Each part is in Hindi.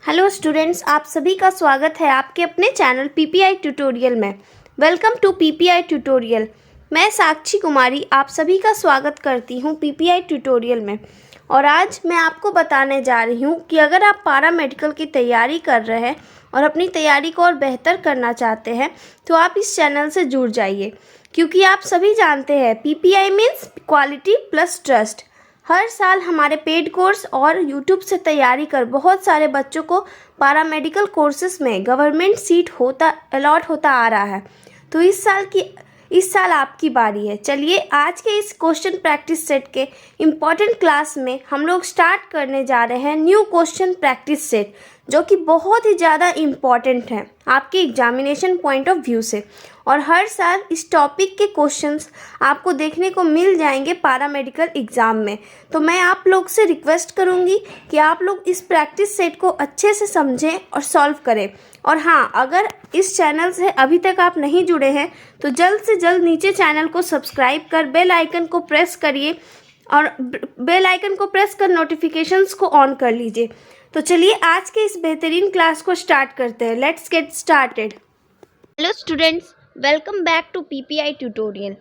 हेलो स्टूडेंट्स, आप सभी का स्वागत है आपके अपने चैनल पीपीआई ट्यूटोरियल में। Welcome to PPI tutorial. मैं साक्षी कुमारी आप सभी का स्वागत करती हूं पीपीआई ट्यूटोरियल में। और आज मैं आपको बताने जा रही हूं कि अगर आप पारा मेडिकल की तैयारी कर रहे हैं और अपनी तैयारी को और बेहतर करना चाहते हैं तो आप इस चैनल से जुड़ जाइए, क्योंकि आप सभी जानते हैं PPI means quality plus trust. हर साल हमारे पेड कोर्स और यूट्यूब से तैयारी कर बहुत सारे बच्चों को पैरामेडिकल कोर्सेज में गवर्नमेंट सीट अलॉट होता आ रहा है। तो इस साल आपकी बारी है। चलिए आज के इस क्वेश्चन प्रैक्टिस सेट के इम्पॉर्टेंट क्लास में हम लोग स्टार्ट करने जा रहे हैं न्यू क्वेश्चन प्रैक्टिस सेट, जो कि बहुत ही ज़्यादा इम्पॉर्टेंट है आपके एग्जामिनेशन पॉइंट ऑफ व्यू से। और हर साल इस टॉपिक के क्वेश्चंस आपको देखने को मिल जाएंगे पैरामेडिकल एग्ज़ाम में। तो मैं आप लोग से रिक्वेस्ट करूंगी कि आप लोग इस प्रैक्टिस सेट को अच्छे से समझें और सॉल्व करें। और हाँ, अगर इस चैनल से अभी तक आप नहीं जुड़े हैं तो जल्द से जल्द नीचे चैनल को सब्सक्राइब कर बेल आइकन को प्रेस करिए और बेल आइकन को प्रेस कर नोटिफिकेशंस को ऑन कर लीजिए। तो चलिए आज के इस बेहतरीन क्लास को स्टार्ट करते हैं। Let's get started. Hello students, welcome back to PPI tutorial.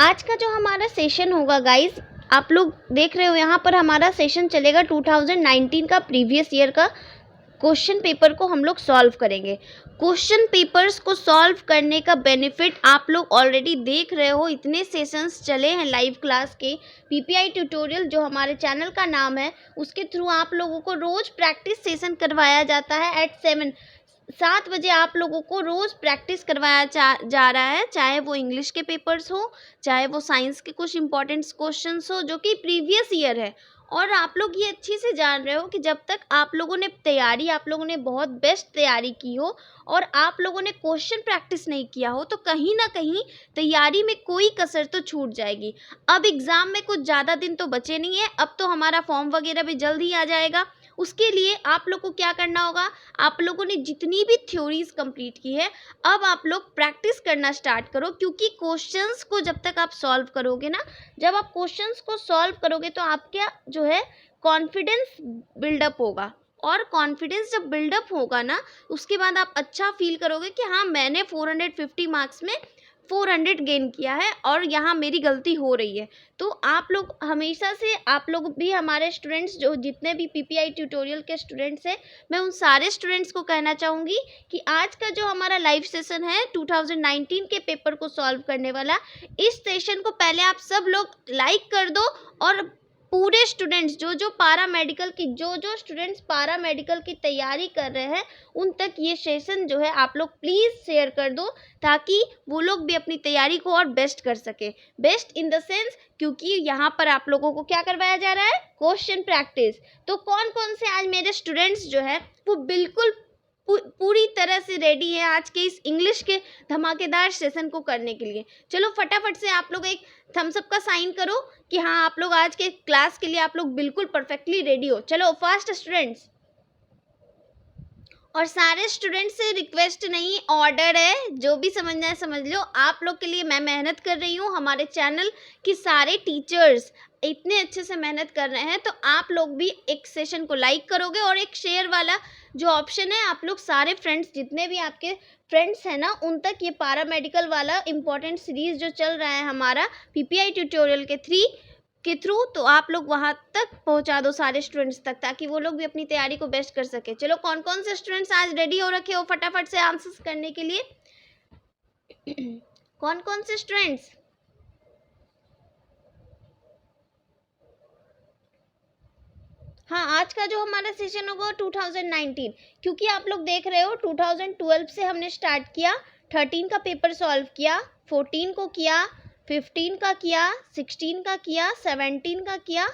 आज का जो हमारा सेशन होगा गाइस, आप लोग देख रहे हो यहाँ पर हमारा सेशन चलेगा 2019 का प्रीवियस ईयर का क्वेश्चन पेपर को हम लोग सॉल्व करेंगे। क्वेश्चन पेपर्स को सॉल्व करने का बेनिफिट आप लोग ऑलरेडी देख रहे हो। इतने सेशंस चले हैं लाइव क्लास के। पीपीआई ट्यूटोरियल जो हमारे चैनल का नाम है, उसके थ्रू आप लोगों को रोज़ प्रैक्टिस सेशन करवाया जाता है एट 7 बजे आप लोगों को रोज़ प्रैक्टिस करवाया जा रहा है, चाहे वो इंग्लिश के पेपर्स हो, चाहे वो साइंस के कुछ इंपॉर्टेंट क्वेश्चंस हो जो कि प्रीवियस ईयर है। और आप लोग ये अच्छे से जान रहे हो कि जब तक आप लोगों ने बहुत बेस्ट तैयारी की हो और आप लोगों ने क्वेश्चन प्रैक्टिस नहीं किया हो तो कहीं ना कहीं तैयारी में कोई कसर तो छूट जाएगी। अब एग्ज़ाम में कुछ ज़्यादा दिन तो बचे नहीं है, अब तो हमारा फॉर्म वगैरह भी जल्द ही आ जाएगा। उसके लिए आप लोग को क्या करना होगा, आप लोगों ने जितनी भी थ्योरीज कंप्लीट की है अब आप लोग प्रैक्टिस करना स्टार्ट करो, क्योंकि क्वेश्चंस को जब तक आप सॉल्व करोगे ना, जब आप क्वेश्चंस को सॉल्व करोगे तो आपका जो है कॉन्फिडेंस बिल्डअप होगा। और कॉन्फिडेंस जब बिल्डअप होगा ना, उसके बाद आप अच्छा फील करोगे कि हाँ, मैंने 450 मार्क्स में 400 गेन किया है और यहाँ मेरी गलती हो रही है। तो आप लोग हमेशा से, आप लोग भी हमारे स्टूडेंट्स जो जितने भी पीपीआई ट्यूटोरियल के स्टूडेंट्स हैं, मैं उन सारे स्टूडेंट्स को कहना चाहूँगी कि आज का जो हमारा लाइव सेशन है 2019 के पेपर को सॉल्व करने वाला, इस सेशन को पहले आप सब लोग लाइक कर दो। और पूरे स्टूडेंट्स जो स्टूडेंट्स पारा मेडिकल की तैयारी कर रहे हैं उन तक ये सेशन जो है आप लोग प्लीज़ शेयर कर दो, ताकि वो लोग भी अपनी तैयारी को और बेस्ट कर सके। बेस्ट इन द सेंस, क्योंकि यहाँ पर आप लोगों को क्या करवाया जा रहा है, क्वेश्चन प्रैक्टिस। तो कौन कौन से आज मेरे स्टूडेंट्स जो है वो बिल्कुल पूरी तरह से रेडी है आज के इस इंग्लिश के धमाकेदार सेशन को करने के लिए। चलो फटाफट से आप लोग एक थम्स अप का साइन करो कि हाँ, आप लोग आज के क्लास के लिए आप लोग बिल्कुल परफेक्टली रेडी हो। चलो फास्ट स्टूडेंट्स। और सारे स्टूडेंट्स से रिक्वेस्ट नहीं, ऑर्डर है, जो भी समझना है समझ लो। आप लोग के लिए मैं मेहनत कर रही हूँ, हमारे चैनल के सारे टीचर्स इतने अच्छे से मेहनत कर रहे हैं, तो आप लोग भी एक सेशन को लाइक करोगे और एक शेयर वाला जो ऑप्शन है, आप लोग सारे फ्रेंड्स, जितने भी आपके फ्रेंड्स हैं ना, उन तक ये पारा मेडिकल वाला इम्पोर्टेंट सीरीज जो चल रहा है हमारा पीपीआई ट्यूटोरियल के थ्रू, तो आप लोग वहाँ तक पहुँचा दो सारे स्टूडेंट्स तक, ताकि वो लोग भी अपनी तैयारी को बेस्ट कर सके। चलो कौन कौन से स्टूडेंट्स आज रेडी हो रखे हो फटाफट से आंसर्स करने के लिए? कौन कौन से स्टूडेंट्स? हाँ, आज का जो हमारा सेशन होगा 2019, क्योंकि आप लोग देख रहे हो 2012 से हमने स्टार्ट किया, 13 का पेपर सॉल्व किया, 14 को किया, 15 का किया, 16 का किया, 17 का किया,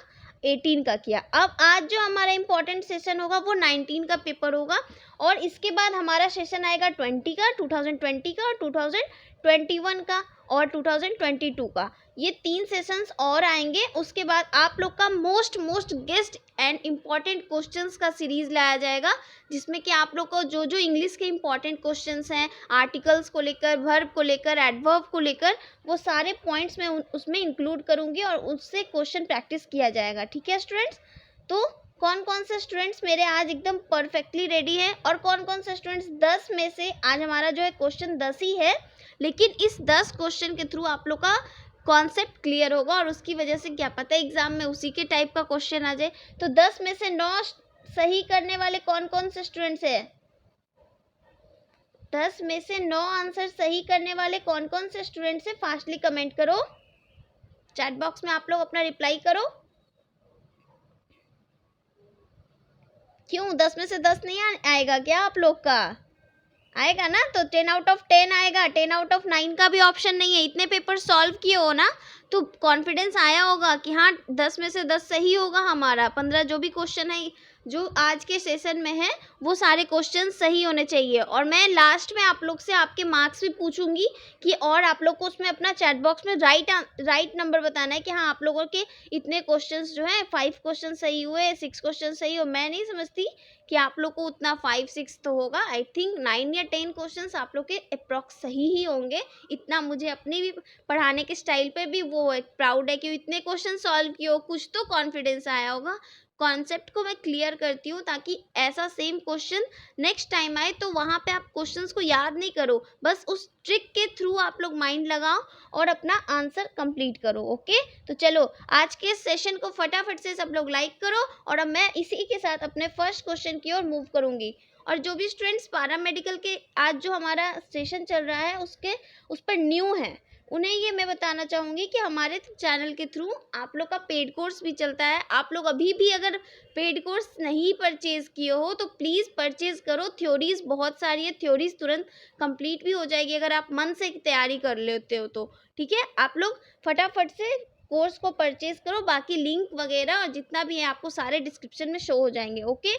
18 का किया। अब आज जो हमारा इम्पोर्टेंट सेशन होगा वो 19 का पेपर होगा। और इसके बाद हमारा सेशन आएगा 20 का, 2020 का, 2021 का और 2022 का। ये 3 सेशंस और आएंगे। उसके बाद आप लोग का most guest and important questions का सीरीज लाया जाएगा, जिसमें कि आप लोग को जो इंग्लिश के इम्पॉर्टेंट क्वेश्चंस हैं, आर्टिकल्स को लेकर, वर्ब को लेकर, एडवर्ब को लेकर, वो सारे पॉइंट्स मैं उसमें इंक्लूड करूँगी और उससे क्वेश्चन प्रैक्टिस किया जाएगा। ठीक है स्टूडेंट्स? तो कौन कौन से स्टूडेंट्स मेरे आज एकदम परफेक्टली रेडी हैं, और कौन कौन से स्टूडेंट्स 10 में से, आज हमारा जो है क्वेश्चन 10 ही है, लेकिन इस 10 क्वेश्चन के थ्रू आप लोग का कॉन्सेप्ट क्लियर होगा, और उसकी वजह से क्या पता है एग्जाम में उसी के टाइप का क्वेश्चन आ जाए। तो 10 में से 9 सही करने वाले कौन कौन से स्टूडेंट्स हैं? 10 में से 9 आंसर सही करने वाले कौन कौन से स्टूडेंट्स हैं? फास्टली कमेंट करो, चैट बॉक्स में आप लोग अपना रिप्लाई करो। क्यों 10 में से 10 नहीं आएगा क्या आप लोग का? आएगा ना, तो 10 आउट ऑफ 10 आएगा। 10 आउट ऑफ 9 का भी ऑप्शन नहीं है। इतने पेपर सॉल्व किए हो ना, तो कॉन्फिडेंस आया होगा कि हाँ 10 में से 10 सही होगा हमारा। 15 जो भी क्वेश्चन है जो आज के सेशन में है वो सारे क्वेश्चन सही होने चाहिए, और मैं लास्ट में आप लोग से आपके मार्क्स भी पूछूंगी कि, और आप लोग को उसमें अपना चैट बॉक्स में राइट नंबर बताना है कि हाँ आप लोगों के इतने क्वेश्चंस जो है 5 क्वेश्चन सही हुए, 6 क्वेश्चन सही हो। मैं नहीं समझती कि आप लोग को उतना 5-6 तो होगा, आई थिंक 9 या 10 क्वेश्चंस आप लोग के अप्रॉक्स सही ही होंगे। इतना मुझे अपनी भी पढ़ाने के स्टाइल पे भी वो प्राउड है कि इतने क्वेश्चन सॉल्व किए हो, कुछ तो कॉन्फिडेंस आया होगा। कॉन्सेप्ट को मैं क्लियर करती हूँ ताकि ऐसा सेम क्वेश्चन नेक्स्ट टाइम आए तो वहाँ पे आप क्वेश्चंस को याद नहीं करो, बस उस ट्रिक के थ्रू आप लोग माइंड लगाओ और अपना आंसर कंप्लीट करो। ओके, तो चलो आज के सेशन को फटाफट से सब लोग लाइक करो, और अब मैं इसी के साथ अपने फर्स्ट क्वेश्चन की ओर मूव करूँगी। और जो भी स्टूडेंट्स पैरामेडिकल के आज जो हमारा सेशन चल रहा है उस पर न्यू है, उन्हें ये मैं बताना चाहूँगी कि हमारे चैनल के थ्रू आप लोग का पेड कोर्स भी चलता है। आप लोग अभी भी अगर पेड कोर्स नहीं परचेज़ किए हो तो प्लीज़ परचेज़ करो। थ्योरीज़ बहुत सारी है, थ्योरीज़ तुरंत कंप्लीट भी हो जाएगी अगर आप मन से तैयारी कर लेते हो तो। ठीक है, आप लोग फटाफट से कोर्स को परचेज़ करो। बाकी लिंक वगैरह और जितना भी है आपको सारे डिस्क्रिप्शन में शो हो जाएंगे। ओके,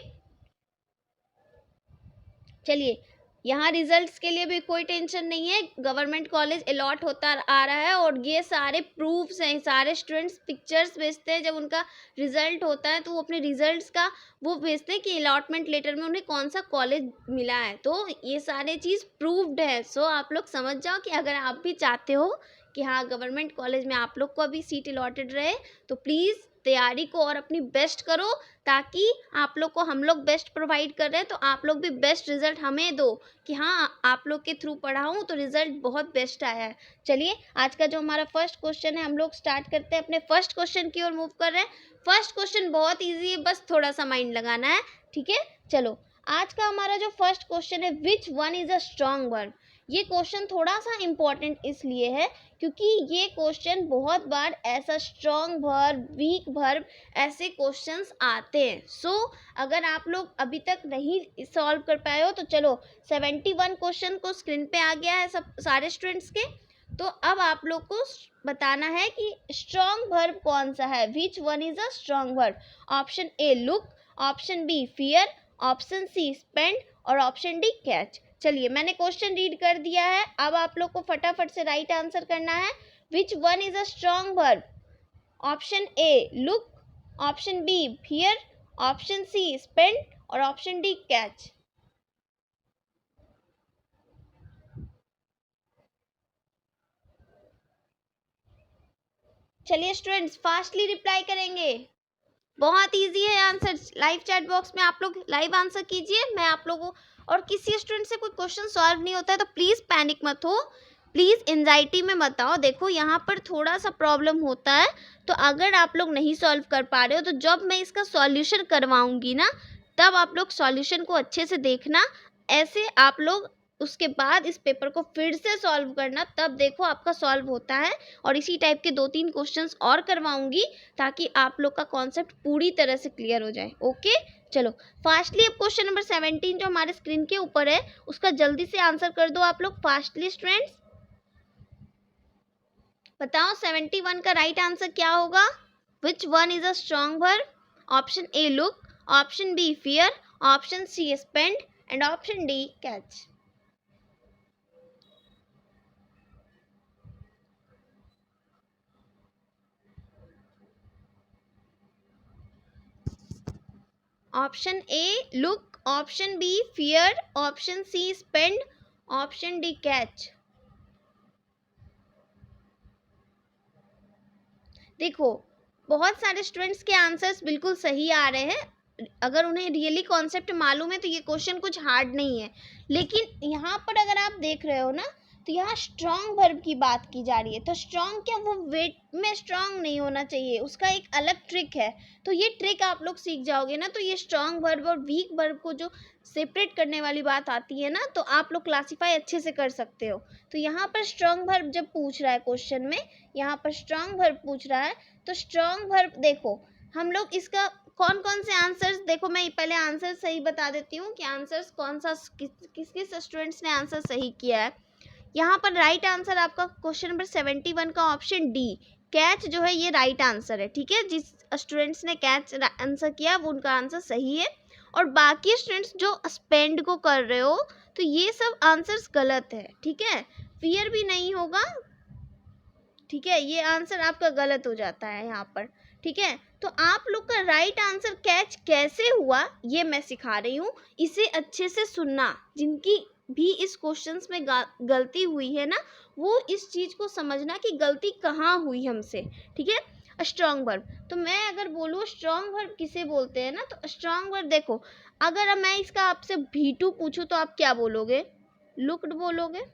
चलिए यहाँ रिजल्ट्स के लिए भी कोई टेंशन नहीं है, गवर्नमेंट कॉलेज अलॉट होता आ रहा है, और ये सारे प्रूफ्स हैं। सारे स्टूडेंट्स पिक्चर्स भेजते हैं जब उनका रिजल्ट होता है, तो वो अपने रिजल्ट्स का वो भेजते हैं कि अलॉटमेंट लेटर में उन्हें कौन सा कॉलेज मिला है। तो ये सारे चीज़ प्रूव्ड है। सो आप लोग समझ जाओ कि अगर आप भी चाहते हो कि हाँ गवर्नमेंट कॉलेज में आप लोग को अभी सीट अलॉटेड रहे, तो प्लीज़ तैयारी को और अपनी बेस्ट करो, ताकि आप लोग को हम लोग बेस्ट प्रोवाइड कर रहे हैं तो आप लोग भी बेस्ट रिजल्ट हमें दो कि हाँ आप लोग के थ्रू पढ़ा हूँ तो रिजल्ट बहुत बेस्ट आया है। चलिए आज का जो हमारा फर्स्ट क्वेश्चन है हम लोग स्टार्ट करते हैं। अपने फर्स्ट क्वेश्चन की ओर मूव कर रहे हैं। फर्स्ट क्वेश्चन बहुत ईजी है, बस थोड़ा सा माइंड लगाना है। ठीक है, चलो आज का हमारा जो फर्स्ट क्वेश्चन है, which one is a strong verb. ये क्वेश्चन थोड़ा सा इम्पोर्टेंट इसलिए है क्योंकि ये क्वेश्चन बहुत बार ऐसा स्ट्रॉन्ग वर्ब, वीक वर्ब, ऐसे क्वेश्चंस आते हैं। सो अगर आप लोग अभी तक नहीं सॉल्व कर पाए हो तो चलो 71 क्वेश्चन को स्क्रीन पे आ गया है सब सारे स्टूडेंट्स के। तो अब आप लोग को बताना है कि स्ट्रॉन्ग वर्ब कौन सा है, which one is a strong verb. Option A look, option B fear, option C spend और ऑप्शन डी कैच। चलिए मैंने क्वेश्चन रीड कर दिया है, अब आप लोग को फटाफट से राइट आंसर करना है। Which one is a strong verb. Option A look, option B fear, option C spend और ऑप्शन डी कैच। चलिए स्टूडेंट्स फास्टली रिप्लाई करेंगे। बहुत इजी है आंसर, लाइव चैट बॉक्स में आप लोग लाइव आंसर कीजिए। मैं आप लोगों और किसी स्टूडेंट से कोई क्वेश्चन सॉल्व नहीं होता है तो प्लीज़ पैनिक मत हो, प्लीज़ एंजाइटी में मत आओ। देखो यहाँ पर थोड़ा सा प्रॉब्लम होता है, तो अगर आप लोग नहीं सॉल्व कर पा रहे हो तो जब मैं इसका सॉल्यूशन करवाऊंगी ना तब आप लोग सॉल्यूशन को अच्छे से देखना। ऐसे आप लोग उसके बाद इस पेपर को फिर से सॉल्व करना, तब देखो आपका सॉल्व होता है। और इसी टाइप के 2-3 क्वेश्चंस और करवाऊंगी ताकि आप लोग का कॉन्सेप्ट पूरी तरह से क्लियर हो जाए। ओके, चलो फास्टली अब क्वेश्चन नंबर 17 जो हमारे स्क्रीन के ऊपर है उसका जल्दी से आंसर कर दो आप लोग फास्टली। स्टूडेंट्स बताओ 71 का राइट आंसर क्या होगा। Which one is a strong verb. Option A look, option B fear, option C spend and option D catch. Option A look, option B fear, option C spend, option D catch. देखो बहुत सारे स्टूडेंट्स के आंसर्स बिल्कुल सही आ रहे हैं, अगर उन्हें रियली कॉन्सेप्ट मालूम है तो ये क्वेश्चन कुछ हार्ड नहीं है। लेकिन यहाँ पर अगर आप देख रहे हो ना, तो यहाँ स्ट्रॉन्ग वर्ब की बात की जा रही है। तो स्ट्रॉन्ग क्या, वो वेट में स्ट्रॉन्ग नहीं होना चाहिए, उसका एक अलग ट्रिक है। तो ये ट्रिक आप लोग सीख जाओगे ना, तो ये स्ट्रॉन्ग वर्ब और वीक वर्ब को जो सेपरेट करने वाली बात आती है ना, तो आप लोग क्लासीफाई अच्छे से कर सकते हो। तो यहाँ पर स्ट्रॉन्ग वर्ब जब पूछ रहा है क्वेश्चन में, यहाँ पर स्ट्रॉन्ग वर्ब पूछ रहा है, तो स्ट्रॉन्ग वर्ब देखो हम लोग इसका कौन कौन से आंसर्स, देखो मैं पहले आंसर सही बता देती हूँ कि आंसर्स कौन सा किस किस स्टूडेंट्स ने आंसर सही किया है। यहाँ पर राइट आंसर आपका क्वेश्चन नंबर 71 का ऑप्शन डी, कैच जो है ये राइट आंसर है। ठीक है, जिस स्टूडेंट्स ने कैच आंसर किया वो उनका आंसर सही है, और बाकी स्टूडेंट्स जो स्पेंड को कर रहे हो तो ये सब आंसर्स गलत है। ठीक है, फियर भी नहीं होगा। ठीक है, ये आंसर आपका गलत हो जाता है यहाँ पर। ठीक है, तो आप लोग का राइट आंसर कैच कैसे हुआ ये मैं सिखा रही हूँ, इसे अच्छे से सुनना। जिनकी भी इस क्वेश्चंस में गलती हुई है ना, वो इस चीज को समझना कि गलती कहाँ हुई हमसे। ठीक है, स्ट्रॉन्ग वर्ब, तो मैं अगर बोलूँ स्ट्रॉन्ग वर्ब किसे बोलते हैं ना, तो स्ट्रॉन्ग वर्ब देखो, अगर मैं इसका आपसे V2 पूछूं तो आप क्या बोलोगे, लुक्ड बोलोगे।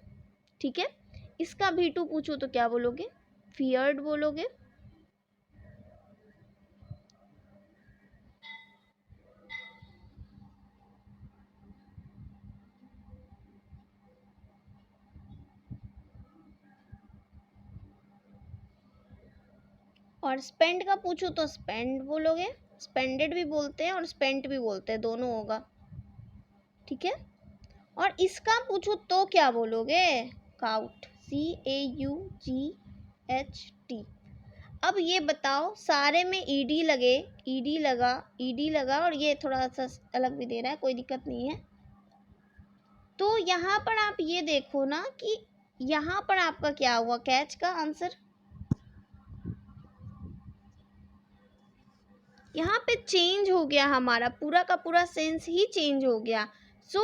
ठीक है, इसका V2 पूछूं तो क्या बोलोगे, फियर्ड बोलोगे। और स्पेंड का पूछूं तो स्पेंड बोलोगे, स्पेंडेड भी बोलते हैं और स्पेंट भी बोलते हैं, दोनों होगा। ठीक है, और इसका पूछूं तो क्या बोलोगे, काउट, CAUGHT। अब ये बताओ, सारे में ईडी लगे, ईडी लगा और ये थोड़ा सा अलग भी दे रहा है, कोई दिक्कत नहीं है। तो यहाँ पर आप ये देखो ना कि यहाँ पर आपका क्या हुआ, कैच का आंसर यहाँ पे चेंज हो गया, हमारा पूरा का पूरा सेंस ही चेंज हो गया। सो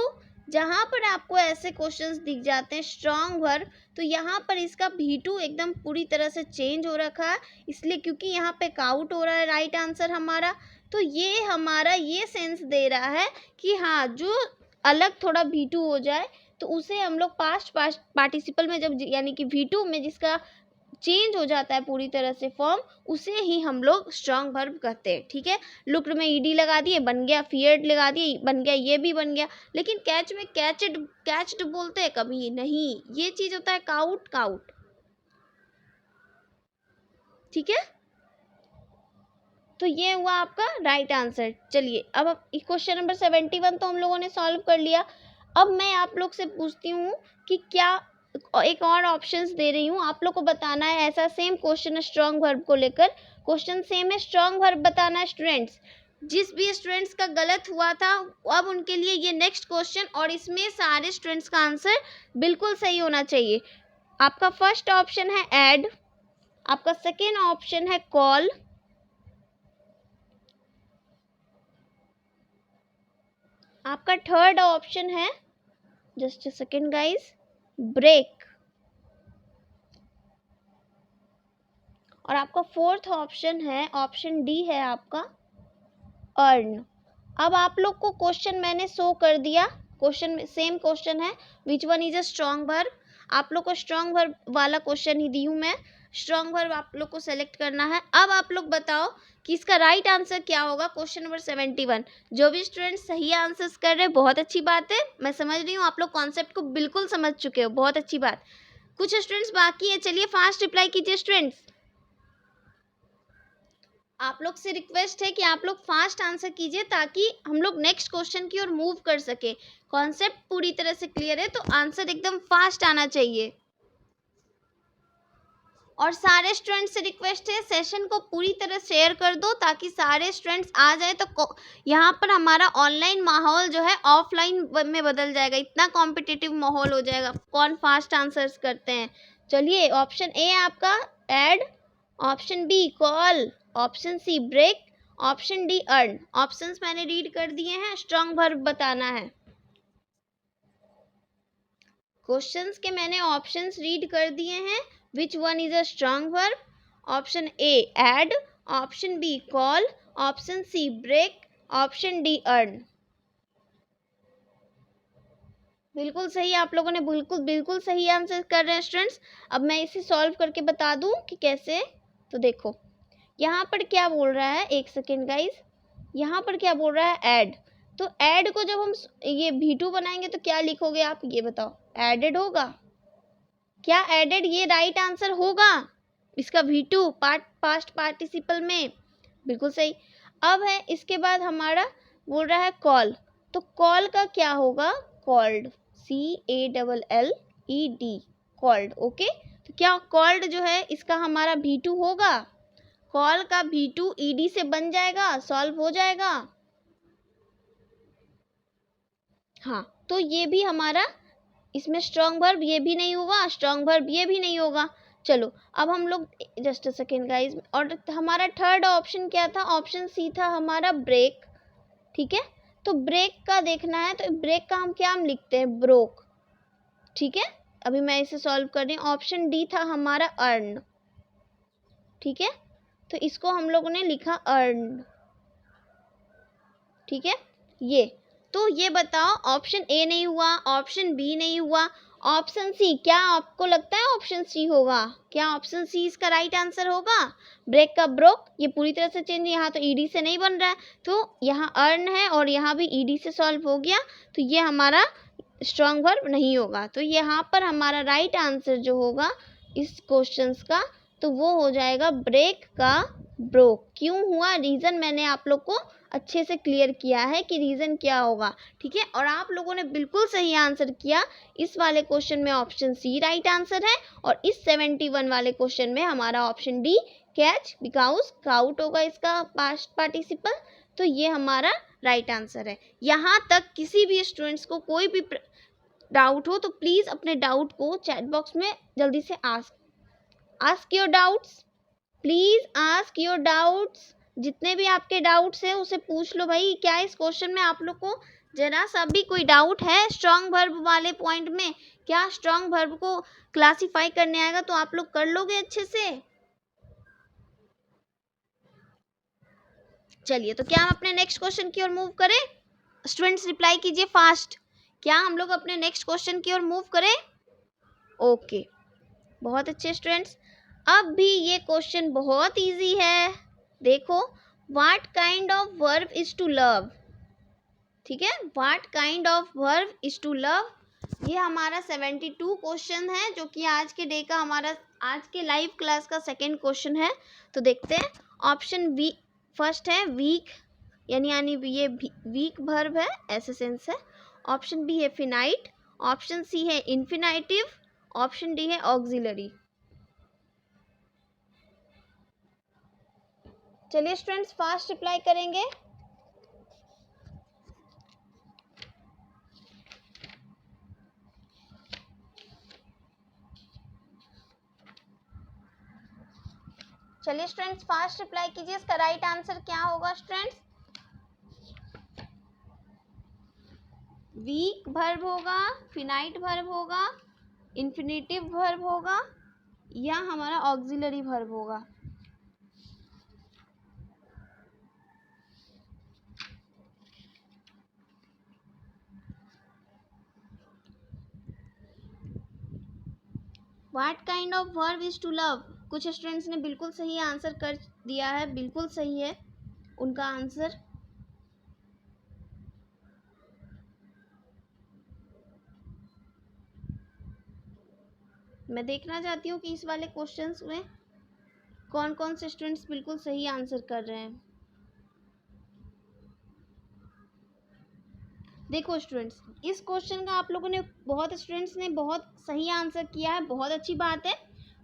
जहाँ पर आपको ऐसे क्वेश्चंस दिख जाते हैं स्ट्रॉन्ग वर्ब, तो यहाँ पर इसका V2 एकदम पूरी तरह से चेंज हो रखा है, इसलिए क्योंकि यहाँ पे काउट हो रहा है राइट आंसर हमारा। तो ये हमारा ये सेंस दे रहा है कि हाँ, जो अलग थोड़ा V2 हो जाए तो उसे हम लोग पास्ट पार्टिसिपल में जब, यानी कि V2 में जिसका चेंज हो जाता है पूरी तरह से फॉर्म, उसे ही हम लोग स्ट्रॉन्ग वर्ब कहते हैं। ठीक है, लुक्ड में ईडी लगा दिए बन गया, फियर्ड लगा दिए बन गया, ये भी बन गया। लेकिन कैच में कैच्ड बोलते हैं कभी नहीं, ये चीज होता है काउट। ठीक है, तो ये हुआ आपका राइट आंसर। चलिए, अब क्वेश्चन नंबर 71 तो हम लोगों ने सॉल्व कर लिया। अब मैं आप लोग से पूछती हूँ कि क्या एक और ऑप्शंस दे रही हूँ, आप लोग को बताना है ऐसा सेम क्वेश्चन स्ट्रॉन्ग वर्ब को लेकर, क्वेश्चन सेम है, स्ट्रॉन्ग वर्ब बताना है स्टूडेंट्स। जिस भी स्टूडेंट्स का गलत हुआ था अब उनके लिए ये नेक्स्ट क्वेश्चन, और इसमें सारे स्टूडेंट्स का आंसर बिल्कुल सही होना चाहिए। आपका फर्स्ट ऑप्शन है ऐड, आपका सेकेंड ऑप्शन है कॉल, आपका थर्ड ऑप्शन है, just a second guys, break, और आपका फोर्थ ऑप्शन है, ऑप्शन डी है आपका अर्न। अब आप लोग को क्वेश्चन मैंने शो कर दिया, क्वेश्चन सेम क्वेश्चन है, which one is a strong verb. आप लोग को स्ट्रॉन्ग वर्ब वाला क्वेश्चन ही दी हूँ मैं, स्ट्रॉन्ग वर्ब आप लोग को सेलेक्ट करना है। अब आप लोग बताओ कि इसका राइट आंसर क्या होगा, क्वेश्चन नंबर 71। जो भी स्टूडेंट सही आंसर्स कर रहे हैं बहुत अच्छी बात है, मैं समझ रही हूँ आप लोग कॉन्सेप्ट को बिल्कुल समझ चुके हो, बहुत अच्छी बात। कुछ स्टूडेंट्स बाकी है, चलिए फास्ट रिप्लाई कीजिए स्टूडेंट्स। आप लोग से रिक्वेस्ट है कि आप लोग फास्ट आंसर कीजिए ताकि हम लोग नेक्स्ट क्वेश्चन की ओर मूव कर सके। कॉन्सेप्ट पूरी तरह से क्लियर है तो आंसर एकदम फास्ट आना चाहिए। और सारे स्टूडेंट्स से रिक्वेस्ट है सेशन को पूरी तरह शेयर कर दो ताकि सारे स्टूडेंट्स आ जाए, तो यहाँ पर हमारा ऑनलाइन माहौल जो है ऑफलाइन में बदल जाएगा, इतना कॉम्पिटिटिव माहौल हो जाएगा, कौन फास्ट आंसर्स करते हैं। चलिए, ऑप्शन ए आपका add, option B call, option C break, option D earn. Options मैंने रीड कर दिए हैं, स्ट्रॉन्ग वर्ब बताना है। क्वेश्चंस के मैंने ऑप्शंस रीड कर दिए हैं, which one is a strong verb. Option A add, option B call, option C break, option D earn. बिल्कुल सही, आप लोगों ने बिल्कुल बिल्कुल सही आंसर कर रहे हैं स्टूडेंट्स। अब मैं इसे सॉल्व करके बता दूं कि कैसे। तो देखो यहाँ पर क्या बोल रहा है, एक सेकेंड गाइज, यहाँ पर क्या बोल रहा है ऐड। तो ऐड को जब हम ये V2 बनाएंगे तो क्या लिखोगे आप, ये बताओ, एडेड होगा क्या, एडेड ये राइट आंसर होगा इसका V2 पास्ट पार्टिसिपल में, बिल्कुल सही। अब है इसके बाद हमारा बोल रहा है कॉल, तो कॉल का क्या होगा, कॉल्ड, CALLED, कॉल्ड। ओके, तो क्या कॉल्ड जो है इसका हमारा V2 होगा, कॉल का V2 ED से बन जाएगा, सॉल्व हो जाएगा। हाँ, तो ये भी हमारा, इसमें स्ट्रॉन्ग वर्ब ये भी नहीं होगा, स्ट्रॉन्ग वर्ब ये भी नहीं होगा। चलो अब हम लोग, जस्ट अ सेकेंड गाइज, और हमारा थर्ड ऑप्शन क्या था, ऑप्शन सी था हमारा ब्रेक। ठीक है, तो ब्रेक का देखना है, तो ब्रेक का हम क्या हम लिखते हैं, ब्रोक। ठीक है, अभी मैं इसे सॉल्व कर रही हूँ। ऑप्शन डी था हमारा अर्न। ठीक है, तो इसको हम लोगों ने लिखा अर्न। ठीक है, ये तो ये बताओ, ऑप्शन ए नहीं हुआ, ऑप्शन बी नहीं हुआ, ऑप्शन सी, क्या आपको लगता है ऑप्शन सी होगा, क्या ऑप्शन सी इसका राइट आंसर होगा, ब्रेक का ब्रोक, ये पूरी तरह से चेंज, यहाँ तो ईडी से नहीं बन रहा है, तो यहाँ अर्न है और यहाँ भी ईडी से सॉल्व हो गया, तो ये हमारा स्ट्रॉन्ग वर्ब नहीं होगा। तो यहाँ पर हमारा राइट आंसर जो होगा इस क्वेश्चंस का, तो वो हो जाएगा ब्रेक का ब्रोक। क्यों हुआ, रीज़न मैंने आप लोग को अच्छे से क्लियर किया है कि रीज़न क्या होगा। ठीक है, और आप लोगों ने बिल्कुल सही आंसर किया। इस वाले क्वेश्चन में ऑप्शन सी राइट आंसर है, और इस 71 वाले क्वेश्चन में हमारा option D catch, because cout होगा इसका पास्ट पार्टिसिपल। तो ये हमारा राइट आंसर है। यहाँ तक किसी भी स्टूडेंट्स को कोई भी डाउट हो तो प्लीज़ अपने डाउट को चैट बॉक्स में जल्दी से ask your doubts, please ask your doubts. जितने भी आपके डाउट्स हैं उसे पूछ लो भाई। क्या इस क्वेश्चन में आप लोग को जरा सा भी कोई डाउट है स्ट्रॉन्ग वर्ब वाले पॉइंट में, क्या स्ट्रॉन्ग वर्ब को क्लासिफाई करने आएगा तो आप लोग कर लोगे अच्छे से। चलिए, तो क्या हम अपने नेक्स्ट क्वेश्चन की ओर मूव करें, स्टूडेंट्स रिप्लाई कीजिए फास्ट, क्या हम लोग अपने नेक्स्ट क्वेश्चन की ओर मूव करें। ओके, बहुत अच्छे स्टूडेंट्स। अब भी ये क्वेश्चन बहुत इजी है, देखो, what kind of verb is to love. ठीक है, what kind of verb is to love, ये हमारा 72 क्वेश्चन है, जो कि आज के डे का हमारा आज के लाइव क्लास का सेकंड क्वेश्चन है। तो देखते हैं, ऑप्शन बी फर्स्ट है वीक, यानी ये वीक वर्ब है, ऐसे सेंस है। ऑप्शन बी है फिनाइट, ऑप्शन सी है इन्फिनाइटिव, ऑप्शन डी है ऑक्सिलरी। चलिए स्टूडेंट्स फास्ट रिप्लाई करेंगे। चलिए स्टूडेंट्स फास्ट रिप्लाई कीजिए, इसका राइट आंसर क्या होगा स्टूडेंट्स, वीक वर्ब होगा, फिनाइट वर्ब होगा, इन्फिनेटिव वर्ब होगा, या हमारा ऑक्सिलरी वर्ब होगा। What kind of verb is to love, कुछ स्टूडेंट्स ने बिल्कुल सही आंसर कर दिया है, बिल्कुल सही है उनका आंसर। मैं देखना चाहती हूँ कि इस वाले क्वेश्चंस में कौन कौन से स्टूडेंट्स बिल्कुल सही आंसर कर रहे हैं। देखो स्टूडेंट्स, इस क्वेश्चन का आप लोगों ने, बहुत स्टूडेंट्स ने बहुत सही आंसर किया है, बहुत अच्छी बात है।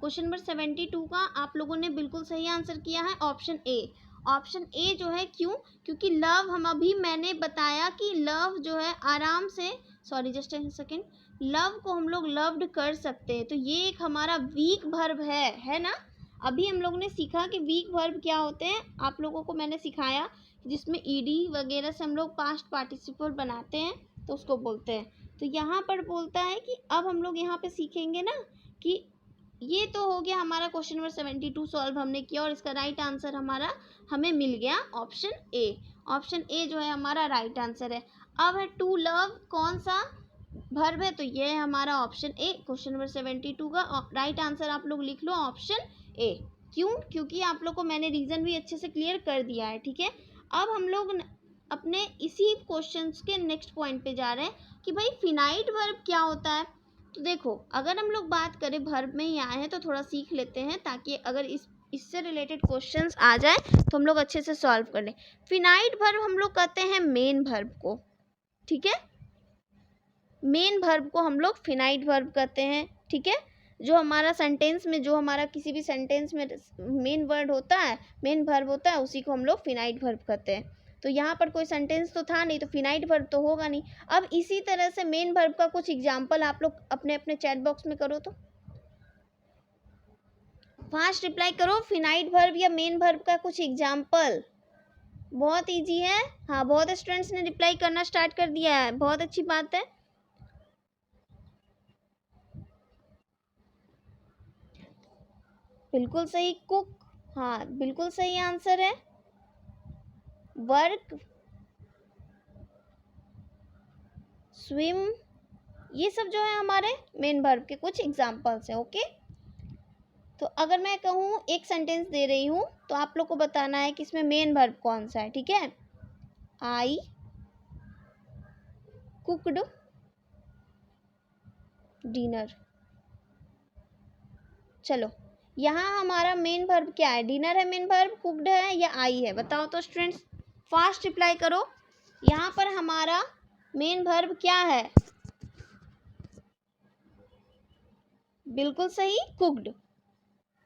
क्वेश्चन नंबर 72 का आप लोगों ने बिल्कुल सही आंसर किया है, ऑप्शन ए। ऑप्शन ए जो है, क्यों, क्योंकि लव, हम अभी मैंने बताया कि लव जो है आराम से, sorry just a second, love को हम लोग लव्ड कर सकते हैं, तो ये एक हमारा वीक वर्ब है ना। अभी हम लोगों ने सीखा कि वीक वर्ब क्या होते हैं, आप लोगों को मैंने सिखाया, जिसमें ईडी वगैरह से हम लोग पास्ट पार्टिसिपल बनाते हैं तो उसको बोलते हैं। तो यहाँ पर बोलता है कि अब हम लोग यहाँ पे सीखेंगे ना कि ये तो हो गया हमारा क्वेश्चन नंबर 72 सॉल्व हमने किया और इसका राइट आंसर हमारा हमें मिल गया ऑप्शन ए। ऑप्शन ए जो है हमारा राइट आंसर है। अब है टू लव, कौन सा वर्ब है? तो ये है हमारा ऑप्शन ए। क्वेश्चन नंबर 72 का राइट आंसर आप लोग लिख लो ऑप्शन ए। क्यों? क्योंकि आप लोग को मैंने रीजन भी अच्छे से क्लियर कर दिया है। ठीक है, अब हम लोग अपने इसी क्वेश्चन के नेक्स्ट पॉइंट पे जा रहे हैं कि भाई फिनाइट वर्ब क्या होता है। तो देखो, अगर हम लोग बात करें वर्ब में ही आए हैं तो थोड़ा सीख लेते हैं, ताकि अगर इससे रिलेटेड क्वेश्चंस आ जाए तो हम लोग अच्छे से सॉल्व कर लें। फिनाइट वर्ब हम लोग कहते हैं मेन वर्ब को। ठीक है, मेन वर्ब को हम लोग फिनाइट वर्ब कहते हैं। ठीक है, जो हमारा सेंटेंस में, जो हमारा किसी भी सेंटेंस में मेन वर्ड होता है, मेन वर्ब होता है, उसी को हम लोग फिनाइट वर्ब कहते हैं। तो यहाँ पर कोई सेंटेंस तो था नहीं, तो फिनाइट वर्ब तो होगा नहीं। अब इसी तरह से मेन वर्ब का कुछ एग्जाम्पल आप लोग अपने अपने चैट बॉक्स में करो, तो फास्ट रिप्लाई करो। फिनाइट वर्ब या मेन वर्ब का कुछ एग्जाम्पल, बहुत इजी है। हाँ, बहुत स्टूडेंट्स ने रिप्लाई करना स्टार्ट कर दिया है, बहुत अच्छी बात है। बिल्कुल सही, कुक। हाँ, बिल्कुल सही आंसर है। वर्क, स्विम, ये सब जो है हमारे मेन वर्ब के कुछ एग्जाम्पल्स हैं। ओके, तो अगर मैं कहूँ एक सेंटेंस दे रही हूँ तो आप लोग को बताना है कि इसमें मेन वर्ब कौन सा है। ठीक है, आई कुकड डिनर। चलो, यहाँ हमारा मेन वर्ब क्या है? डिनर है मेन वर्ब, कुकड है या आई है? बताओ तो स्टूडेंट्स, फास्ट रिप्लाई करो। यहाँ पर हमारा मेन वर्ब क्या है? बिल्कुल सही, कुकड।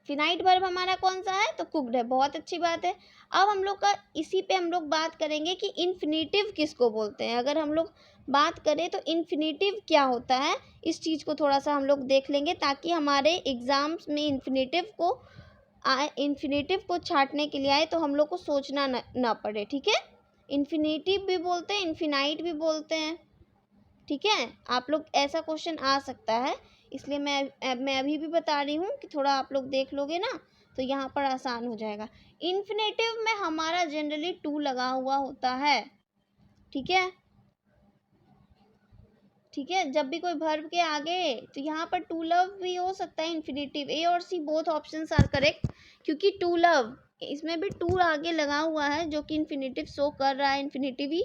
फिनाइट वर्ब हमारा कौन सा है? तो कुकड है। बहुत अच्छी बात है। अब हम लोग का इसी पे हम लोग बात करेंगे कि इन्फिनेटिव किसको बोलते हैं। अगर हम लोग बात करें तो इन्फिनेटिव क्या होता है, इस चीज़ को थोड़ा सा हम लोग देख लेंगे, ताकि हमारे एग्जाम्स में इन्फिनेटिव को छांटने के लिए आए तो हम लोग को सोचना ना पड़े। ठीक है, इन्फिनेटिव भी बोलते हैं, इन्फिनाइट भी बोलते हैं। ठीक है, आप लोग ऐसा क्वेश्चन आ सकता है, इसलिए मैं अभी भी बता रही हूँ कि थोड़ा आप लोग देख लोगे ना तो यहाँ पर आसान हो जाएगा। इन्फिनेटिव में हमारा जनरली टू लगा हुआ होता है। ठीक है, ठीक है, जब भी कोई वर्ब के आगे, तो यहाँ पर टू लव भी हो सकता है इन्फिनेटिव। ए और C both options are correct, क्योंकि टू लव इसमें भी टू आगे लगा हुआ है जो कि इन्फिनेटिव शो कर रहा है। इन्फिनेटिव ही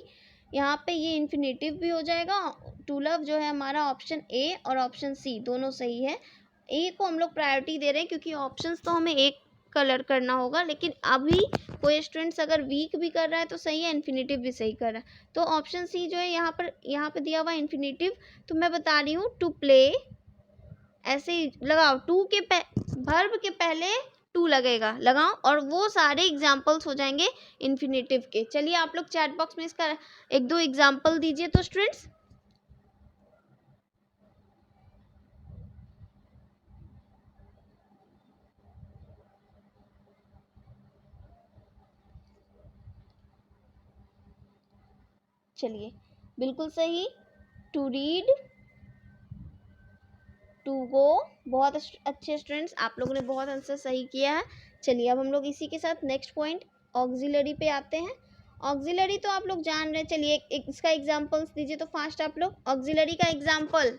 यहाँ पे ये इन्फिनेटिव भी हो जाएगा। टू लव जो है हमारा ऑप्शन ए और ऑप्शन सी दोनों सही है। ए को हम लोग प्रायोरिटी दे रहे हैं क्योंकि ऑप्शंस तो हमें एक कलर करना होगा, लेकिन अभी कोई स्टूडेंट्स अगर वीक भी कर रहा है तो सही है, इन्फिनेटिव भी सही कर रहा है। तो ऑप्शन सी जो है यहाँ पे दिया हुआ इन्फिनेटिव। तो मैं बता रही हूँ टू प्ले, ऐसे ही लगाओ, टू के वर्ब के पहले टू लगेगा, लगाओ, और वो सारे एग्जाम्पल्स हो जाएंगे इन्फिनेटिव के। चलिए आप लोग चैट बॉक्स में इसका एक दो एग्जाम्पल दीजिए तो स्टूडेंट्स। चलिए, बिल्कुल सही, टू रीड, टू गो। बहुत अच्छे स्टूडेंट्स, आप लोगों ने बहुत आंसर सही किया है। चलिए, अब हम लोग इसी के साथ नेक्स्ट पॉइंट ऑक्सिलरी पे आते हैं। ऑक्सिलरी तो आप लोग जान रहे हैं। चलिए इसका एग्जाम्पल्स दीजिए तो फास्ट आप लोग। ऑक्सिलरी का एग्जाम्पल,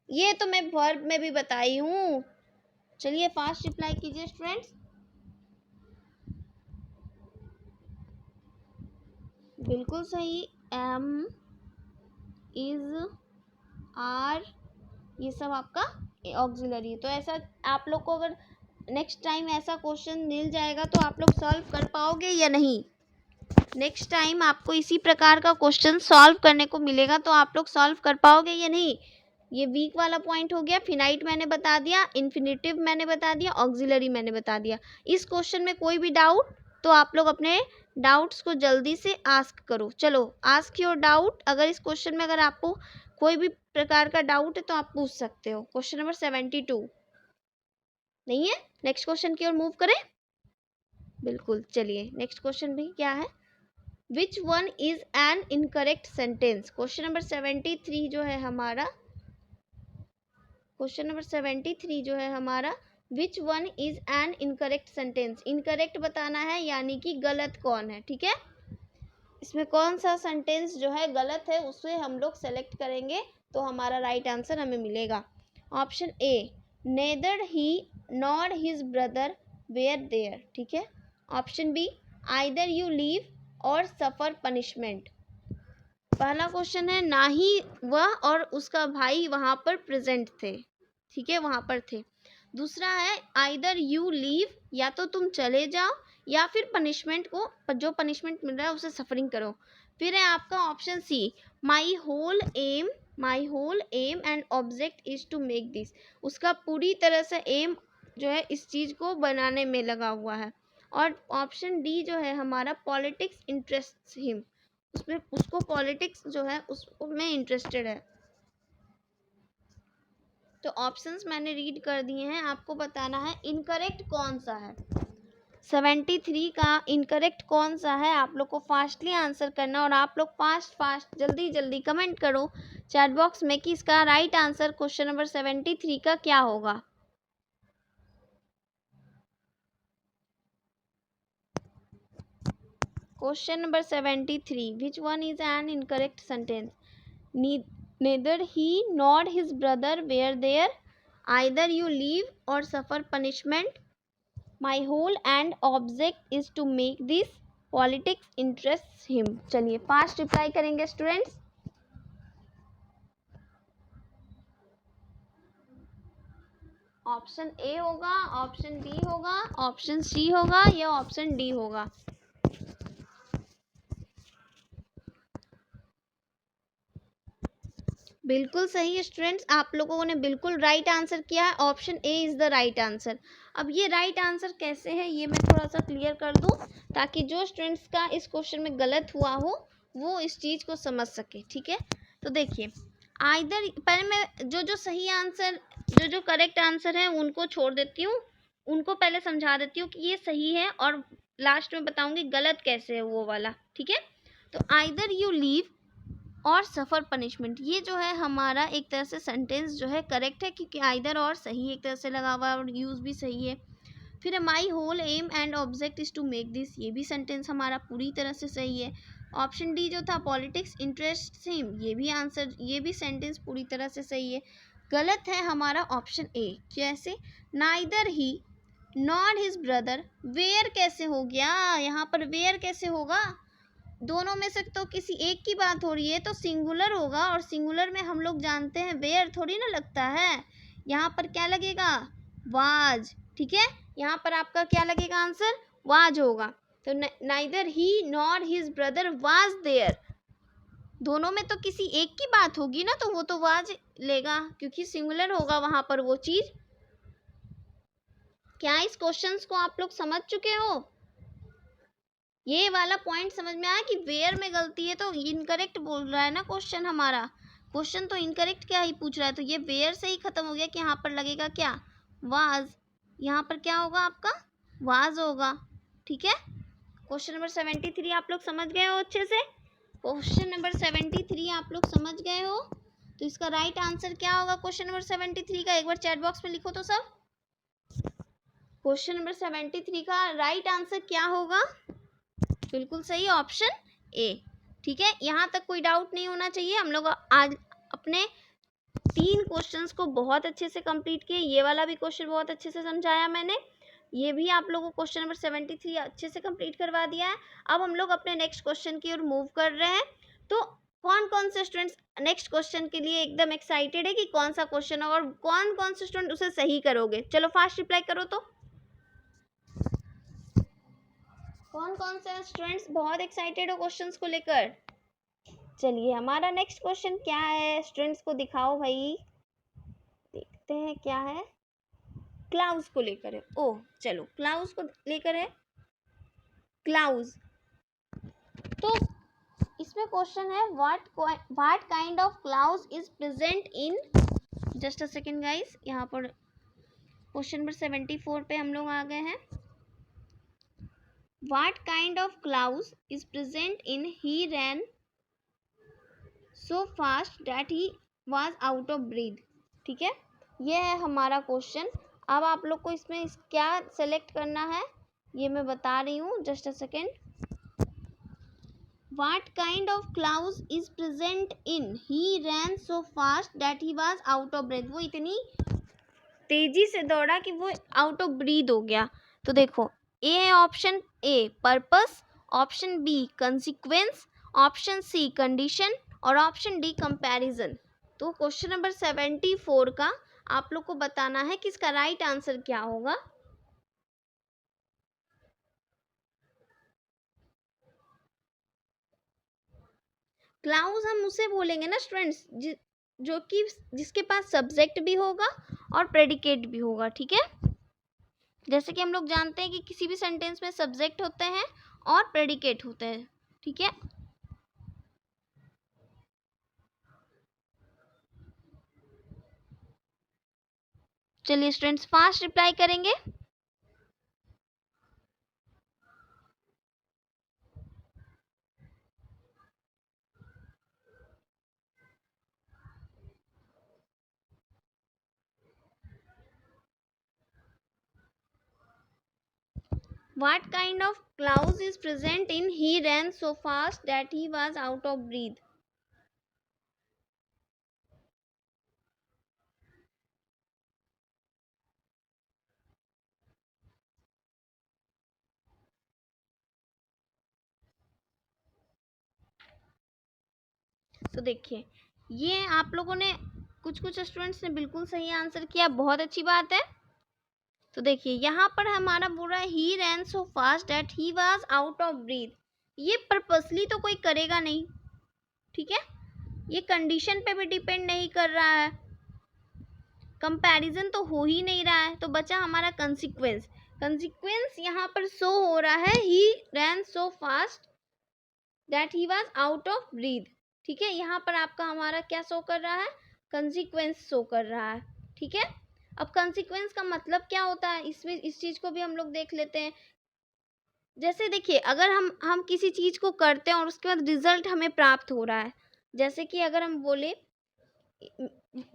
ये तो मैं वर्ब में भी बताई हूँ। चलिए फास्ट रिप्लाई कीजिए स्टूडेंट्स। बिल्कुल सही, एम, इज, आर, ये सब आपका ऑक्सिलरी। तो ऐसा आप लोग को अगर नेक्स्ट टाइम ऐसा क्वेश्चन मिल जाएगा तो आप लोग सॉल्व कर पाओगे या नहीं? नेक्स्ट टाइम आपको इसी प्रकार का क्वेश्चन सॉल्व करने को मिलेगा तो आप लोग सॉल्व कर पाओगे या नहीं? ये वीक वाला पॉइंट हो गया। फिनाइट मैंने बता दिया, इन्फिनेटिव मैंने बता दिया, ऑक्सिलरी मैंने बता दिया। इस क्वेश्चन में कोई भी डाउट तो आप लोग अपने डाउट्स को जल्दी से आस्क करो। चलो, आस्क योर डाउट। अगर इस क्वेश्चन में अगर आपको कोई भी प्रकार का डाउट है तो आप पूछ सकते हो। क्वेश्चन नंबर 72 नहीं है? नेक्स्ट क्वेश्चन की ओर मूव करें। बिल्कुल, चलिए नेक्स्ट क्वेश्चन भी क्या है? Which one is an incorrect sentence. Question number 73 जो है हमारा, क्वेश्चन नंबर 73 जो है हमारा, विच one is an incorrect sentence, incorrect बताना है यानी कि गलत कौन है, ठीक है। इसमें कौन सा सेंटेंस जो है गलत है उसे हम लोग सेलेक्ट करेंगे तो हमारा राइट आंसर हमें मिलेगा। Option A, neither he nor his brother were there, ठीक है। Option B, either you leave or suffer punishment. पहला क्वेश्चन है ना ही वह और उसका भाई वहां पर प्रेजेंट थे, ठीक है, वहां पर थे। दूसरा है आइदर यू लीव, या तो तुम चले जाओ या फिर पनिशमेंट को, जो पनिशमेंट मिल रहा है उसे सफरिंग करो। फिर है आपका option C, my whole aim and object is to make this, उसका पूरी तरह से एम जो है इस चीज को बनाने में लगा हुआ है। और ऑप्शन डी जो है हमारा, पॉलिटिक्स इंटरेस्ट हिम, उसमें उसको पॉलिटिक्स जो है उसमें इंटरेस्टेड है। तो ऑप्शंस मैंने रीड कर दिए हैं, आपको बताना है इनकरेक्ट कौन सा है। 73 का इनकरेक्ट कौन सा है, आप लोग को फास्टली आंसर करना, और आप लोग फास्ट जल्दी जल्दी कमेंट करो चैट बॉक्स में कि इसका राइट आंसर क्वेश्चन नंबर 73 का क्या होगा। Question number 73, which one is an incorrect sentence, neither he nor his brother were there, either you leave or suffer punishment, my whole and object is to make this, politics interests him। चलिए फास्ट रिप्लाई करेंगे स्टूडेंट्स। ऑप्शन ए होगा, ऑप्शन बी होगा, ऑप्शन सी होगा या ऑप्शन डी होगा। बिल्कुल सही स्टूडेंट्स, आप लोगों ने बिल्कुल राइट आंसर किया है, option A is the right answer. अब ये राइट आंसर कैसे है ये मैं थोड़ा सा क्लियर कर दूं, ताकि जो स्टूडेंट्स का इस क्वेश्चन में गलत हुआ हो वो इस चीज़ को समझ सके, ठीक है। तो देखिए, आइदर, पहले मैं जो सही आंसर, जो करेक्ट आंसर है उनको छोड़ देती हूँ, उनको पहले समझा देती हूँ कि ये सही है, और लास्ट में बताऊँगी गलत कैसे है वो वाला, ठीक है। तो आइदर यू लीव और सफ़र पनिशमेंट, ये जो है हमारा एक तरह से सेंटेंस जो है करेक्ट है, क्योंकि आइदर और सही एक तरह से लगा हुआ है और यूज़ भी सही है। फिर my whole aim and object is to make this, ये भी सेंटेंस हमारा पूरी तरह से सही है। ऑप्शन डी जो था, पॉलिटिक्स इंटरेस्ट सेम, ये भी आंसर, ये भी सेंटेंस पूरी तरह से सही है। गलत है हमारा ऑप्शन ए, कैसे, neither he not his brother, were कैसे हो गया, यहाँ पर वेयर कैसे होगा, दोनों में से तो किसी एक की बात हो रही है तो सिंगुलर होगा, और सिंगुलर में हम लोग जानते हैं वेयर थोड़ी ना लगता है, यहाँ पर क्या लगेगा, वाज, ठीक है। यहाँ पर आपका क्या लगेगा आंसर, वाज होगा। तो neither he nor his brother was there, दोनों में तो किसी एक की बात होगी ना, तो वो तो वाज लेगा क्योंकि सिंगुलर होगा वहां पर वो चीज। क्या इस क्वेश्चन को आप लोग समझ चुके हो, ये वाला पॉइंट समझ में आया कि वेयर में गलती है तो इनकरेक्ट बोल रहा है ना क्वेश्चन हमारा, क्वेश्चन तो इनकरेक्ट क्या ही पूछ रहा है, तो ये वेयर से ही खत्म हो गया कि यहाँ पर लगेगा क्या, वाज, यहाँ पर क्या होगा आपका, वाज होगा, ठीक है। क्वेश्चन नंबर 73 आप लोग समझ गए हो अच्छे से, क्वेश्चन नंबर 73 आप लोग समझ गए हो, तो इसका राइट आंसर क्या होगा क्वेश्चन नंबर 73 का, एक बार चैट बॉक्स में लिखो तो सब। क्वेश्चन नंबर 73 का राइट आंसर क्या होगा, बिल्कुल सही, ऑप्शन ए, ठीक है। यहाँ तक कोई डाउट नहीं होना चाहिए। हम लोग आज अपने 3 क्वेश्चंस को बहुत अच्छे से कंप्लीट किए, ये वाला भी क्वेश्चन बहुत अच्छे से समझाया मैंने, ये भी आप लोगों को क्वेश्चन नंबर 73 अच्छे से कंप्लीट करवा दिया है। अब हम लोग अपने नेक्स्ट क्वेश्चन की ओर मूव कर रहे हैं। तो कौन कौन से स्टूडेंट्स नेक्स्ट क्वेश्चन के लिए एकदम एक्साइटेड है कि कौन सा क्वेश्चन होगा, और कौन कौन से स्टूडेंट उसे सही करोगे, चलो फास्ट रिप्लाई करो। तो कौन कौन से स्टूडेंट्स बहुत एक्साइटेड हो क्वेश्चंस को लेकर, चलिए हमारा नेक्स्ट क्वेश्चन क्या है, स्टूडेंट्स को दिखाओ भाई, देखते हैं क्या है। क्लाउज को लेकर है, ओह चलो क्लाउज को लेकर है, क्लाउज। तो इसमें क्वेश्चन है what kind of clause is present in, just a second guys, यहाँ पर क्वेश्चन नंबर 74 पे हम लोग आ गए हैं। What kind of cloud is present in he ran so fast that he was out of breath, ठीक है, ये है हमारा क्वेश्चन। अब आप लोग को इसमें क्या सेलेक्ट करना है ये मैं बता रही हूँ, just a second. What kind of clause is present in he ran so fast that he was out of breath? वो इतनी तेजी से दौड़ा कि वो आउट ऑफ ब्रीथ हो गया। तो देखो ए है option A purpose, option B consequence, option C condition और ऑप्शन डी कंपैरिजन। तो क्वेश्चन नंबर 74 का आप लोग को बताना है कि इसका राइट आंसर क्या होगा। क्लाउज हम उसे बोलेंगे ना स्टूडेंट्स जो कि जिसके पास सब्जेक्ट भी होगा और प्रेडिकेट भी होगा, ठीक है। जैसे कि हम लोग जानते हैं कि किसी भी सेंटेंस में सब्जेक्ट होते हैं और प्रेडिकेट होते हैं, ठीक है। चलिए स्टूडेंट्स फास्ट रिप्लाई करेंगे। What kind of clause is present in he ran so fast that he was out of breath? तो देखिए ये आप लोगों ने कुछ स्टूडेंट्स ने बिल्कुल सही आंसर किया, बहुत अच्छी बात है। तो देखिए यहाँ पर हमारा बोल रहा है he ran so fast that he was out of breath. ये पर्पसली तो कोई करेगा नहीं, ठीक है। ये कंडीशन पे भी डिपेंड नहीं कर रहा है, कंपैरिजन तो हो ही नहीं रहा है। तो बचा हमारा कंसिक्वेंस। कंसिक्वेंस यहाँ पर शो हो रहा है he ran so fast that he was out of breath, ठीक है। यहाँ पर आपका हमारा क्या शो कर रहा है, कंसिक्वेंस शो कर रहा है, ठीक है। अब कंसिक्वेंस का मतलब क्या होता है, इसमें इस चीज को भी हम लोग देख लेते हैं। जैसे देखिए अगर हम किसी चीज को करते हैं और उसके बाद रिजल्ट हमें प्राप्त हो रहा है, जैसे कि अगर हम बोले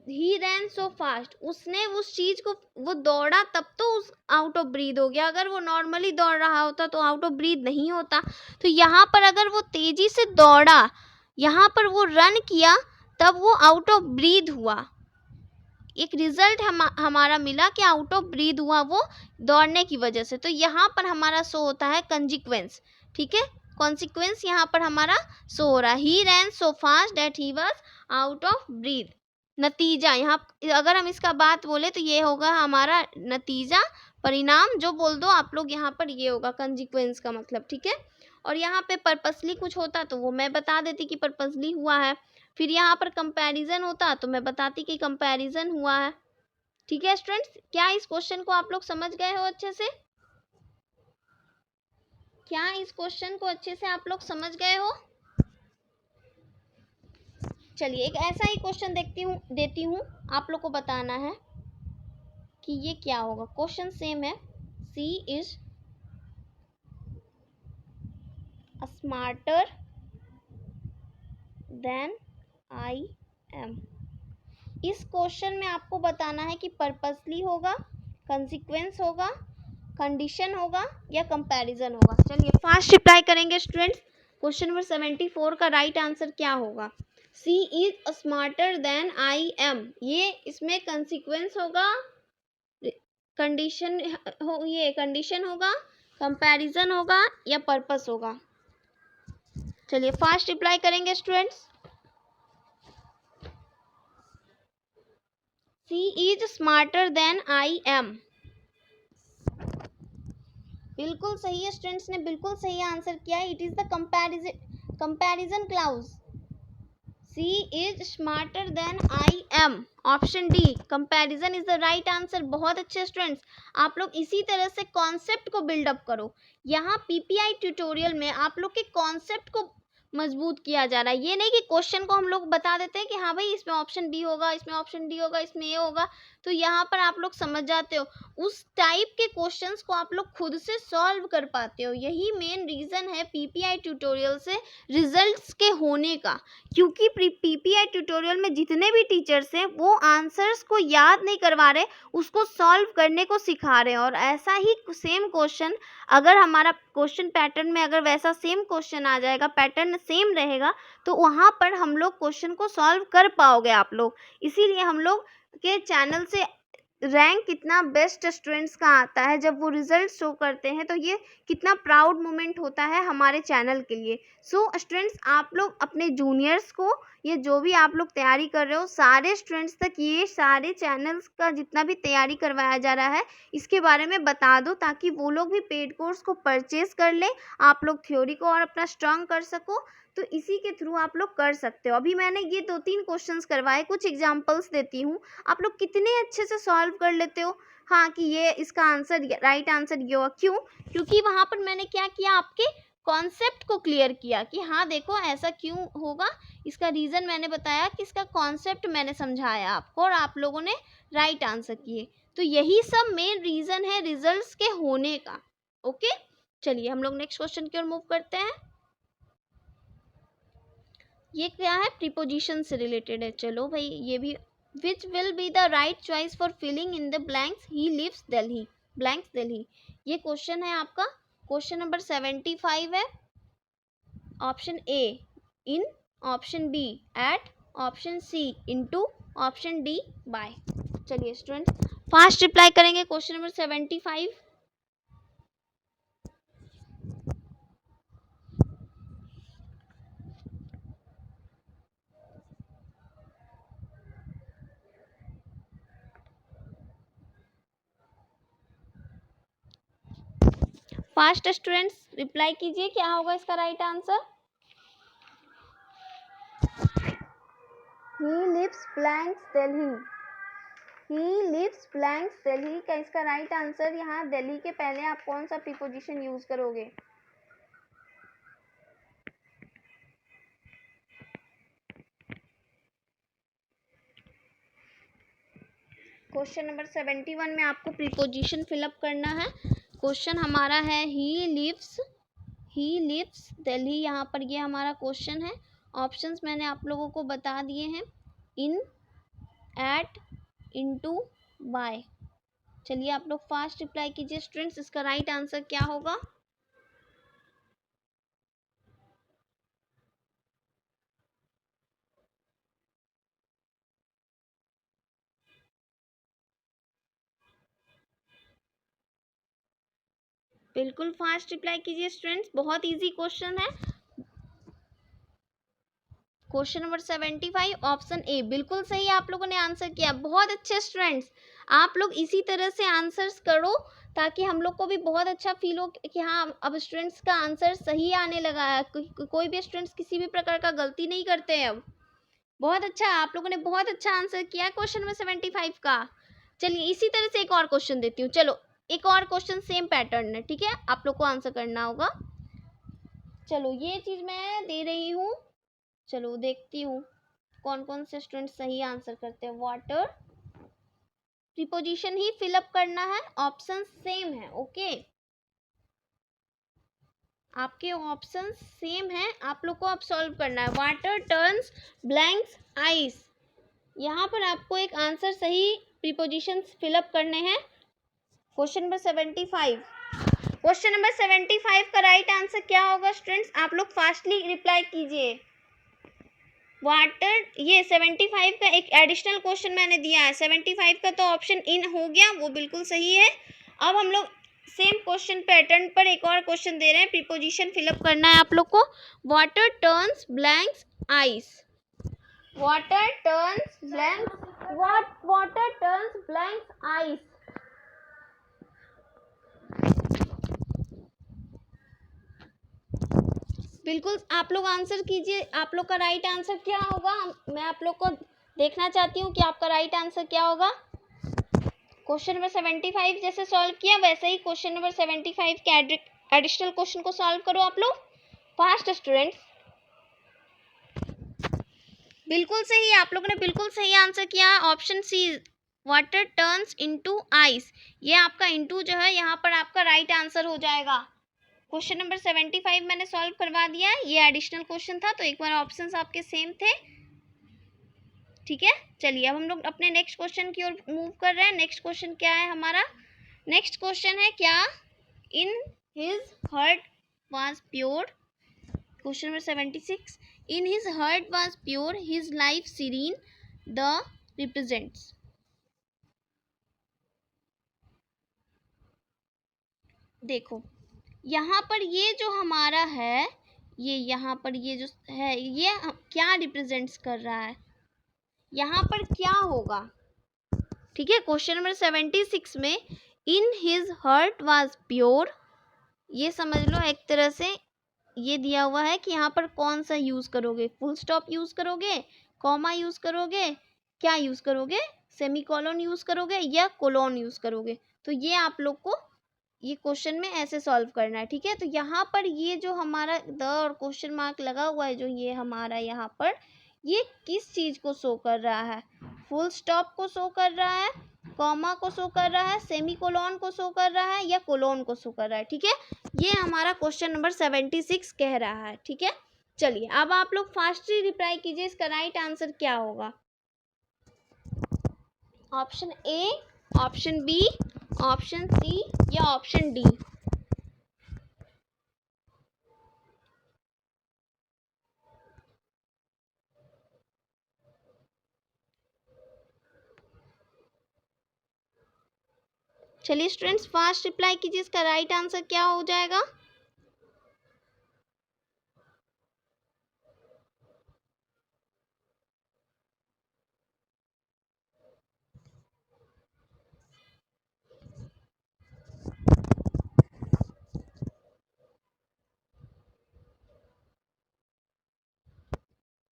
ही रैन सो फास्ट, उसने उस चीज को वो दौड़ा तब तो उस आउट ऑफ ब्रीथ हो गया। अगर वो नॉर्मली दौड़ रहा होता तो आउट ऑफ ब्रीथ नहीं होता। तो यहाँ पर अगर वो तेजी से दौड़ा, यहाँ पर वो रन किया, तब वो आउट ऑफ ब्रीथ हुआ। एक रिजल्ट हमारा मिला कि आउट ऑफ ब्रीथ हुआ वो दौड़ने की वजह से। तो यहाँ पर हमारा शो होता है कंसिक्वेंस, ठीक है। कॉन्सिक्वेंस यहाँ पर हमारा शो हो रहा है he ran so fast that he was out of breath. नतीजा यहाँ अगर हम इसका बात बोले तो ये होगा हमारा नतीजा, परिणाम जो बोल दो आप लोग, यहाँ पर ये होगा कंसिक्वेंस का मतलब, ठीक है। और यहाँ पे पर्पसली कुछ होता तो वो मैं बता देती कि पर्पसली हुआ है। फिर यहाँ पर कंपैरिजन होता तो मैं बताती कि कंपैरिजन हुआ है, ठीक है। स्टूडेंट्स क्या इस क्वेश्चन को आप लोग समझ गए हो अच्छे से? क्या इस क्वेश्चन को अच्छे से आप लोग समझ गए हो? चलिए एक ऐसा ही क्वेश्चन देती हूँ, आप लोग को बताना है कि ये क्या होगा। क्वेश्चन सेम है, she is smarter than I am. इस क्वेश्चन में आपको बताना है कि पर्पसली होगा, कंसिक्वेंस होगा, कंडीशन होगा या कंपैरिजन होगा। चलिए फास्ट रिप्लाई करेंगे स्टूडेंट्स। क्वेश्चन नंबर 74 का राइट आंसर क्या होगा? She is smarter than I am. ये इसमें कंसिक्वेंस होगा, कंडीशन ये कंडीशन होगा, कंपैरिजन होगा या पर्पस होगा। चलिए फास्ट रिप्लाई करेंगे students. She is smarter than I am. बिल्कुल सही है स्टूडेंट्स ने बिल्कुल सही आंसर किया है। It is the comparison clause. She is smarter than I am, option D comparison is the right answer. बहुत अच्छे स्टूडेंट्स, आप लोग इसी तरह से कॉन्सेप्ट को बिल्डअप करो। यहाँ पीपीआई ट्यूटोरियल में आप लोग के कॉन्सेप्ट को मजबूत किया जा रहा है। ये नहीं कि क्वेश्चन को हम लोग बता देते हैं कि हाँ भाई इसमें ऑप्शन बी होगा, इसमें ऑप्शन डी होगा, इसमें ये होगा, तो यहाँ पर आप लोग समझ जाते हो। उस टाइप के क्वेश्चंस को आप लोग खुद से सॉल्व कर पाते हो। यही मेन रीज़न है पीपीआई ट्यूटोरियल से रिजल्ट्स के होने का, क्योंकि पीपीआई ट्यूटोरियल में जितने भी टीचर्स हैं वो आंसर्स को याद नहीं करवा रहे, उसको सॉल्व करने को सिखा रहे हैं। और ऐसा ही सेम क्वेश्चन, अगर हमारा क्वेश्चन पैटर्न में अगर वैसा सेम क्वेश्चन आ जाएगा, पैटर्न सेम रहेगा, तो वहाँ पर हम लोग क्वेश्चन को सॉल्व कर पाओगे आप लोग। इसीलिए हम लोग के चैनल से रैंक कितना बेस्ट स्टूडेंट्स का आता है जब वो रिजल्ट शो करते हैं, तो ये कितना प्राउड मोमेंट होता है हमारे चैनल के लिए। सो स्टूडेंट्स, आप लोग अपने जूनियर्स को, ये जो भी आप लोग तैयारी कर रहे हो, सारे स्टूडेंट्स तक ये सारे चैनल्स का जितना भी तैयारी करवाया जा रहा है इसके बारे में बता दो, ताकि वो लोग भी पेड कोर्स को परचेज कर ले, आप लोग थ्योरी को और अपना स्ट्रांग कर सको। तो इसी के थ्रू आप लोग कर सकते हो। अभी मैंने ये 2-3 क्वेश्चंस करवाए, कुछ एग्जांपल्स देती हूँ, आप लोग कितने अच्छे से सॉल्व कर लेते हो। हाँ कि ये इसका आंसर, राइट आंसर ये होगा। क्यों? क्योंकि वहाँ पर मैंने क्या किया, आपके कॉन्सेप्ट को क्लियर किया कि हाँ देखो ऐसा क्यों होगा, इसका रीज़न मैंने बताया कि इसका कॉन्सेप्ट मैंने समझाया आपको, और आप लोगों ने राइट आंसर किए। तो यही सब मेन रीज़न है रिजल्ट्स के होने का। ओके, चलिए हम लोग नेक्स्ट क्वेश्चन की ओर मूव करते हैं। ये क्या है, प्रीपोजिशन से रिलेटेड है। चलो भाई ये भी, which will be the right choice for filling in the blanks, he lives Delhi, blanks Delhi. ये क्वेश्चन है आपका, क्वेश्चन नंबर 75 है। Option A in, option B at, option C into, option D by. चलिए स्टूडेंट्स फास्ट रिप्लाई करेंगे question number 75। Fast students reply कीजिए, क्या होगा इसका right answer. He lives blanks Delhi, he lives blanks Delhi का इसका राइट आंसर, यहाँ दिल्ली के पहले आप कौन सा प्रीपोजिशन यूज करोगे। क्वेश्चन नंबर 71 में आपको प्रीपोजिशन फिलअप करना है। क्वेश्चन हमारा है ही लिव्स दिल्ली, यहाँ पर ये हमारा क्वेश्चन है। ऑप्शंस मैंने आप लोगों को बता दिए हैं, इन, एट, इनटू, बाय। चलिए आप लोग फास्ट रिप्लाई कीजिए स्टूडेंट्स, इसका राइट आंसर क्या होगा। बिल्कुल फास्ट रिप्लाई कीजिए स्टूडेंट्स, बहुत इजी क्वेश्चन है। क्वेश्चन नंबर 75 ऑप्शन ए, बिल्कुल सही आप लोगों ने आंसर किया। बहुत अच्छे स्टूडेंट्स, आप लोग इसी तरह से आंसर्स करो ताकि हम लोग को भी बहुत अच्छा फील हो कि हाँ अब स्टूडेंट्स का आंसर सही आने लगा है। कोई भी स्टूडेंट्स किसी भी प्रकार का गलती नहीं करते हैं अब। बहुत अच्छा, आप लोगों ने बहुत अच्छा आंसर किया क्वेश्चन नंबर 75 का। चलिए इसी तरह से एक और क्वेश्चन देती हूँ। चलो एक और क्वेश्चन सेम पैटर्न है, ठीक है, आप लोग को आंसर करना होगा। चलो ये चीज़ मैं दे रही हूँ, चलो देखती हूँ कौन कौन से स्टूडेंट सही आंसर करते हैं। वाटर प्रीपोजिशन ही फिलअप करना है, ऑप्शन सेम है। ओके, आपके ऑप्शन सेम है, आप लोग को अब सॉल्व करना है। वाटर टर्न्स ब्लैंक्स आइस, यहाँ पर आपको एक आंसर सही प्रीपोजिशन फिलअप करने हैं। क्वेश्चन नंबर 75, क्वेश्चन नंबर 75 का राइट आंसर क्या होगा स्टूडेंट्स, आप लोग फास्टली रिप्लाई कीजिए। वाटर, ये 75 का एक एडिशनल क्वेश्चन मैंने दिया है। 75 का तो ऑप्शन इन हो गया, वो बिल्कुल सही है। अब हम लोग सेम क्वेश्चन पैटर्न पर एक और क्वेश्चन दे रहे हैं, प्रीपोजिशन फिलअप करना है आप लोग को। Water turns blanks ice, water turns blanks, water turns blanks ice. बिल्कुल आप लोग आंसर कीजिए, आप लोग का राइट आंसर क्या होगा। मैं आप लोग को देखना चाहती हूँ कि आपका राइट आंसर क्या होगा। क्वेश्चन नंबर 75 जैसे सॉल्व किया वैसे ही क्वेश्चन नंबर 75 के एडिशनल क्वेश्चन को सॉल्व करो आप लोग फास्ट स्टूडेंट्स। बिल्कुल सही, आप लोगों ने बिल्कुल सही आंसर किया है। Option C, water turns into ice. ये आपका इनटू जो है यहाँ पर आपका राइट आंसर हो जाएगा। क्वेश्चन नंबर 75 मैंने सॉल्व करवा दिया है। ये एडिशनल क्वेश्चन था, तो एक बार ऑप्शंस आपके सेम थे। ठीक है, चलिए अब हम लोग अपने नेक्स्ट क्वेश्चन की ओर मूव कर रहे हैं। नेक्स्ट क्वेश्चन क्या है हमारा? नेक्स्ट क्वेश्चन है, क्या in his heart was pure. Question number 76, in his heart was pure, his life serene, the represents. देखो यहाँ पर ये जो हमारा है, ये यहाँ पर ये जो है, ये क्या रिप्रेजेंट्स कर रहा है, यहाँ पर क्या होगा? ठीक है, क्वेश्चन नंबर 76 में इन हिज हार्ट वाज प्योर, ये समझ लो एक तरह से ये दिया हुआ है कि यहाँ पर कौन सा यूज करोगे, फुल स्टॉप यूज करोगे, कॉमा यूज करोगे, क्या यूज करोगे, सेमीकोलन यूज करोगे या कोलोन यूज करोगे। तो ये आप लोग को ये क्वेश्चन में ऐसे सॉल्व करना है। ठीक है, तो यहाँ पर ये जो हमारा द और क्वेश्चन मार्क लगा हुआ है, जो ये हमारा यहाँ पर, ये किस चीज को शो कर रहा है? फुल स्टॉप को शो कर रहा है, कॉमा को शो कर रहा है, सेमीकोलन को शो कर रहा है या कोलोन को शो कर रहा है। ठीक है, ये हमारा क्वेश्चन नंबर 76 कह रहा है। ठीक है, चलिए अब आप लोग फास्टली रिप्लाई कीजिए, इसका राइट आंसर क्या होगा? Option A, option B, option C या ऑप्शन डी? चलिए स्टूडेंट्स फास्ट रिप्लाई कीजिए, इसका राइट आंसर क्या हो जाएगा?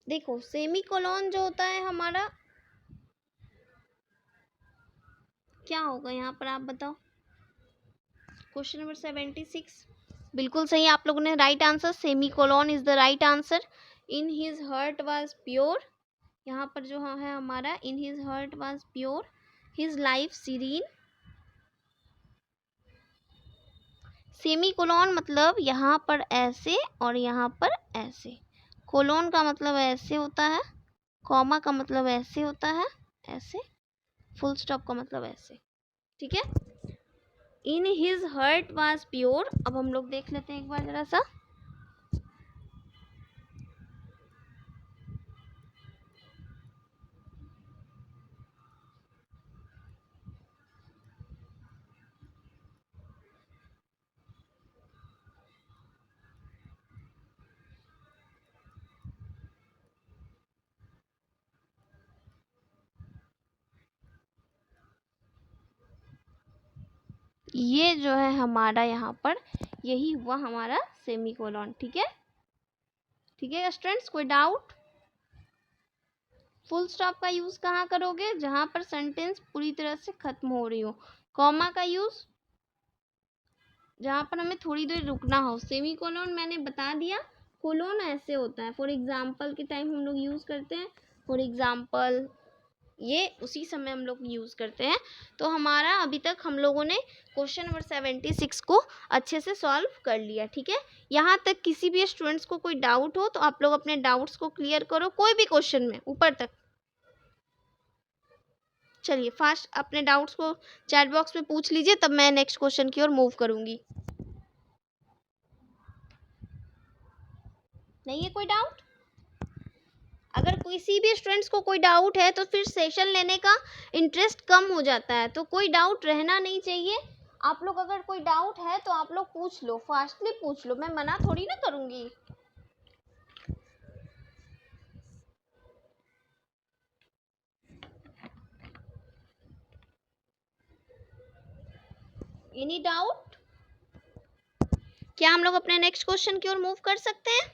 देखो सेमीकोलन जो होता है हमारा, क्या होगा यहाँ पर आप बताओ? क्वेश्चन नंबर 76 बिल्कुल सही, आप लोगों ने right answer, semicolon is the right answer. In his heart was pure, यहाँ पर जो है हमारा in his heart was pure, his life serene. Semicolon मतलब यहाँ पर ऐसे और यहाँ पर ऐसे, कोलोन का मतलब ऐसे होता है, कॉमा का मतलब ऐसे होता है, ऐसे, फुल स्टॉप का मतलब ऐसे। ठीक है, इन हिज हार्ट वाज प्योर। अब हम लोग देख लेते हैं एक बार जरा सा। ये जो है हमारा यहाँ पर, यही हुआ हमारा सेमीकोलन। ठीक है, ठीक है स्टूडेंट्स, कोई डाउट? फुल स्टॉप का यूज कहाँ करोगे? जहां पर सेंटेंस पूरी तरह से खत्म हो रही हो। कॉमा का यूज जहां पर हमें थोड़ी देर रुकना हो। सेमीकोलन मैंने बता दिया, कोलोन ऐसे होता है, फॉर एग्जाम्पल के टाइम हम लोग यूज करते हैं, फॉर एग्जाम्पल ये उसी समय हम लोग यूज करते हैं। तो हमारा अभी तक हम लोगों ने क्वेश्चन नंबर 76 को अच्छे से सॉल्व कर लिया। ठीक है, यहाँ तक किसी भी स्टूडेंट्स को कोई डाउट हो तो आप लोग अपने डाउट्स को क्लियर करो, कोई भी क्वेश्चन में ऊपर तक। चलिए फास्ट अपने डाउट्स को चैट बॉक्स में पूछ लीजिए, तब मैं नेक्स्ट क्वेश्चन की ओर मूव करूंगी। नहीं है कोई डाउट? अगर किसी भी स्टूडेंट्स को कोई डाउट है तो फिर सेशन लेने का इंटरेस्ट कम हो जाता है, तो कोई डाउट रहना नहीं चाहिए। आप लोग अगर कोई डाउट है तो आप लोग पूछ लो, फास्टली पूछ लो, मैं मना थोड़ी ना करूंगी। Any doubt? क्या हम लोग अपने नेक्स्ट क्वेश्चन की ओर मूव कर सकते हैं?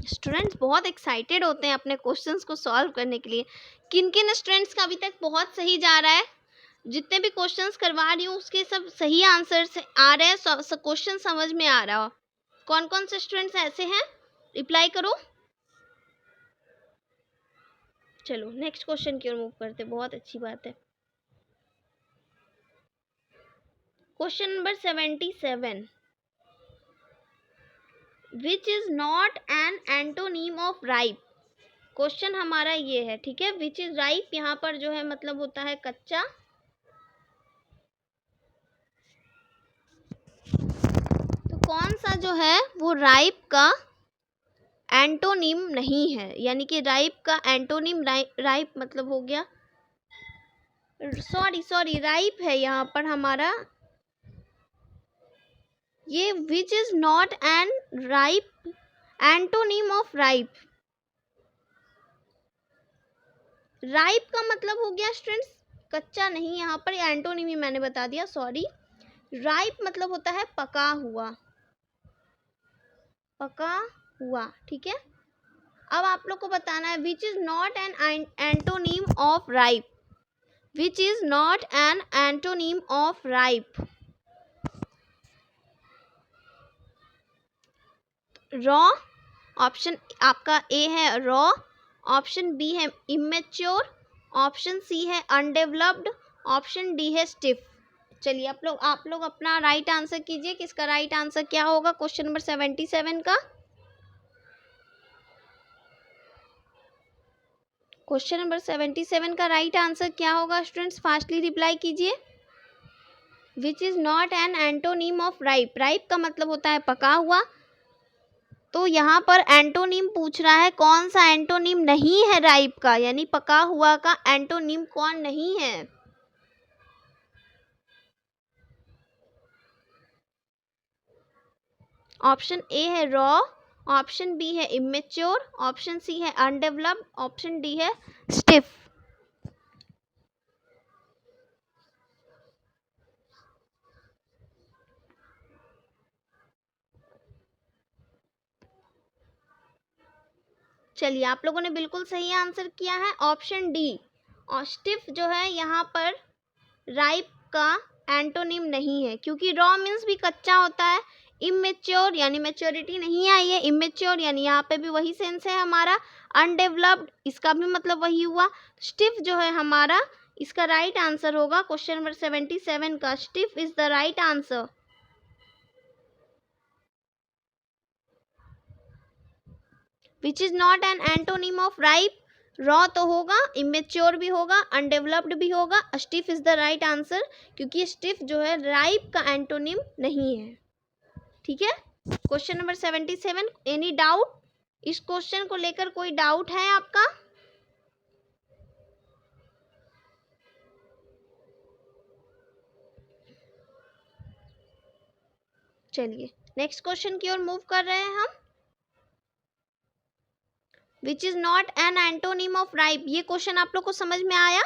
स्टूडेंट्स बहुत एक्साइटेड होते हैं अपने क्वेश्चंस को सॉल्व करने के लिए। किन किन स्टूडेंट्स का अभी तक बहुत सही जा रहा है? जितने भी क्वेश्चंस करवा रही हूँ उसके सब सही आंसर से आ रहे हैं, क्वेश्चन समझ में आ रहा हो। कौन कौन से स्टूडेंट्स ऐसे हैं, रिप्लाई करो। चलो नेक्स्ट क्वेश्चन की ओर मूव करते, बहुत अच्छी बात है। Question number 77, which is not an antonym of ripe. Question हमारा ये है, ठीक है। विच इज राइप यहाँ पर जो है मतलब होता है कच्चा, तो कौन सा जो है वो राइप का एंटोनिम नहीं है, यानी कि राइप का एंटोनिम राइप मतलब हो गया, सॉरी राइप है यहाँ पर हमारा ये, which is not an ripe antonym of ripe. Ripe का मतलब हो गया स्टूडेंट्स कच्चा नहीं, यहाँ पर एंटोनिम ही मैंने बता दिया, सॉरी। राइप मतलब होता है पका हुआ, पका हुआ, ठीक है। अब आप लोग को बताना है which is not an antonym of ripe, which is not an antonym of ripe. Raw, option आपका ए है रॉ, ऑप्शन बी है इमेच्योर, ऑप्शन सी है अनडेवलप्ड, ऑप्शन डी है स्टिफ। चलिए आप लोग अपना राइट आंसर कीजिए कि इसका राइट आंसर क्या होगा क्वेश्चन नंबर 77 का। क्वेश्चन नंबर 77 का राइट आंसर क्या होगा स्टूडेंट्स, फास्टली रिप्लाई कीजिए। Which is not an antonym of ripe, ripe का मतलब होता है पका हुआ, तो यहाँ पर एंटोनिम पूछ रहा है कौन सा एंटोनिम नहीं है राइप का, यानी पका हुआ का एंटोनिम कौन नहीं है। ऑप्शन ए है रॉ, ऑप्शन बी है इमेच्योर, ऑप्शन सी है अनडेवलप्ड, ऑप्शन डी है स्टिफ। चलिए आप लोगों ने बिल्कुल सही आंसर किया है, ऑप्शन डी। और स्टिफ जो है यहाँ पर राइप का एंटोनिम नहीं है, क्योंकि रॉ मीन्स भी कच्चा होता है, इमेच्योर यानी मैच्योरिटी नहीं आई है, इमेच्योर यानी यहाँ पे भी वही सेंस है हमारा, अनडेवलप्ड इसका भी मतलब वही हुआ। स्टिफ जो है हमारा, इसका राइट आंसर होगा क्वेश्चन नंबर 77 का, stiff is the right answer. Which is not an antonym of ripe, raw तो होगा, इमेच्योर भी होगा, अनडेवलप्ड भी होगा, stiff is the right answer, क्योंकि स्टिफ जो है राइप का एंटोनिम नहीं है, ठीक है। क्वेश्चन नंबर 77, एनी डाउट, इस क्वेश्चन को लेकर कोई डाउट है आपका? चलिए नेक्स्ट क्वेश्चन की ओर मूव कर रहे हैं हम। Which is not an antonym of ripe, ये क्वेश्चन आप लोग को समझ में आया?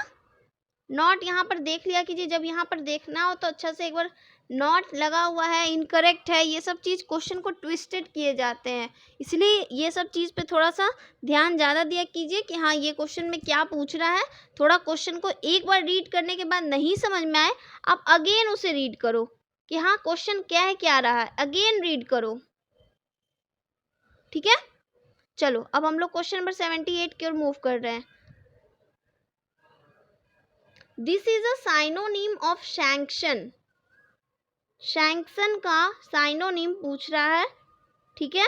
नॉट यहाँ पर देख लिया कीजिए, जब यहाँ पर देखना हो तो अच्छा से एक बार नॉट लगा हुआ है, इनकरेक्ट है, ये सब चीज़ क्वेश्चन को ट्विस्टेड किए जाते हैं, इसलिए ये सब चीज़ पे थोड़ा सा ध्यान ज़्यादा दिया कीजिए कि हाँ ये क्वेश्चन में क्या पूछ रहा है। थोड़ा क्वेश्चन को एक बार रीड करने के बाद नहीं समझ में आए, आप अगेन उसे रीड करो कि हाँ क्वेश्चन क्या है, क्या रहा है, अगेन रीड करो, ठीक है। चलो अब हम लोग क्वेश्चन नंबर 78 की ओर मूव कर रहे हैं। This is a synonym of sanction, sanction का साइनोनिम पूछ रहा है, ठीक है।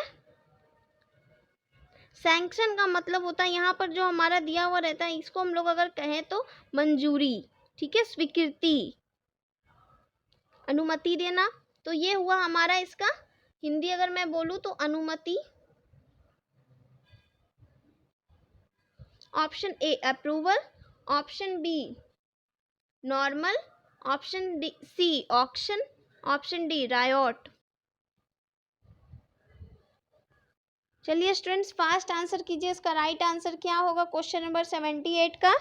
सैंक्शन का मतलब होता है यहाँ पर जो हमारा दिया हुआ रहता है, इसको हम लोग अगर कहें तो मंजूरी, ठीक है, स्वीकृति, अनुमति देना, तो ये हुआ हमारा इसका हिंदी अगर मैं बोलूँ तो अनुमति। Option A approval, option B normal, option D C auction, option D riot. चलिए स्टूडेंट्स फास्ट आंसर कीजिए, इसका राइट आंसर क्या होगा क्वेश्चन नंबर 78 का।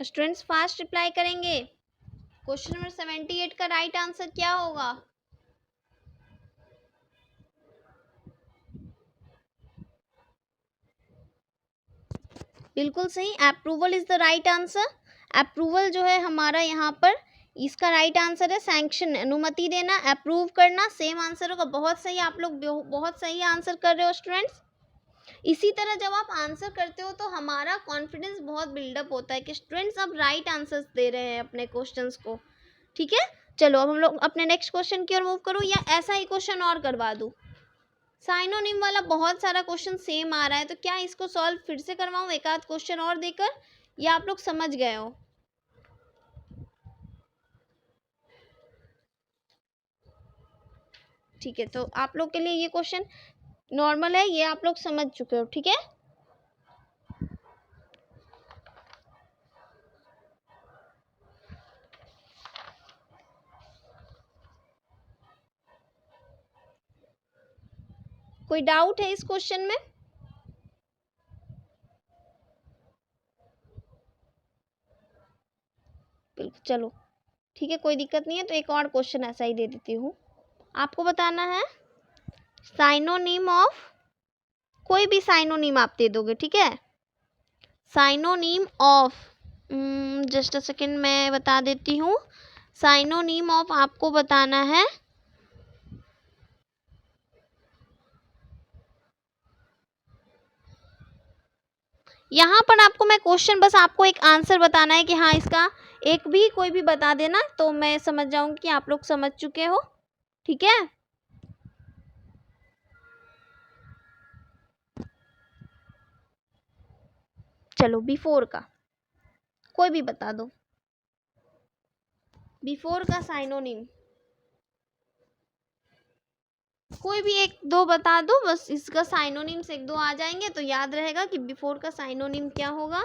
स्टूडेंट्स फास्ट रिप्लाई करेंगे, क्वेश्चन नंबर 78 का राइट आंसर क्या होगा? बिल्कुल सही, approval is the right answer. Approval जो है हमारा यहाँ पर इसका राइट आंसर है सैंक्शन, अनुमति देना, अप्रूव करना, सेम आंसर होगा। बहुत सही, आप लोग बहुत सही आंसर कर रहे हो स्टूडेंट्स। इसी तरह जब आप आंसर करते हो तो हमारा कॉन्फिडेंस बहुत बिल्डअप होता है कि स्टूडेंट्स अब राइट आंसर्स दे रहे हैं अपने क्वेश्चंस को। ठीक है, चलो अब हम लोग अपने नेक्स्ट क्वेश्चन की ओर मूव करूँ या ऐसा ही क्वेश्चन और करवा दूँ? साइनोनिम वाला बहुत सारा क्वेश्चन सेम आ रहा है, तो क्या इसको सॉल्व फिर से करवाऊँ एक आध क्वेश्चन और देकर, या आप लोग समझ गए हो? ठीक है, तो आप लोग के लिए ये क्वेश्चन नॉर्मल है, ये आप लोग समझ चुके हो। ठीक है, कोई डाउट है इस क्वेश्चन में? बिल्कुल, चलो ठीक है, कोई दिक्कत नहीं है। तो एक और क्वेश्चन ऐसा ही दे देती हूँ, आपको बताना है साइनोनिम ऑफ, कोई भी साइनोनिम आप दे दोगे। ठीक है, synonym of, just a second मैं बता देती हूँ। साइनोनिम ऑफ आपको बताना है यहाँ पर आपको मैं क्वेश्चन, बस आपको एक आंसर बताना है कि हाँ इसका एक भी कोई भी बता देना तो मैं समझ जाऊंगी कि आप लोग समझ चुके हो। ठीक है, चलो बिफोर का कोई भी बता दो, बिफोर का साइनोनिम कोई भी एक दो बता दो, बस इसका साइनोनिम्स एक दो आ जाएंगे तो याद रहेगा कि बिफोर का साइनोनिम क्या होगा।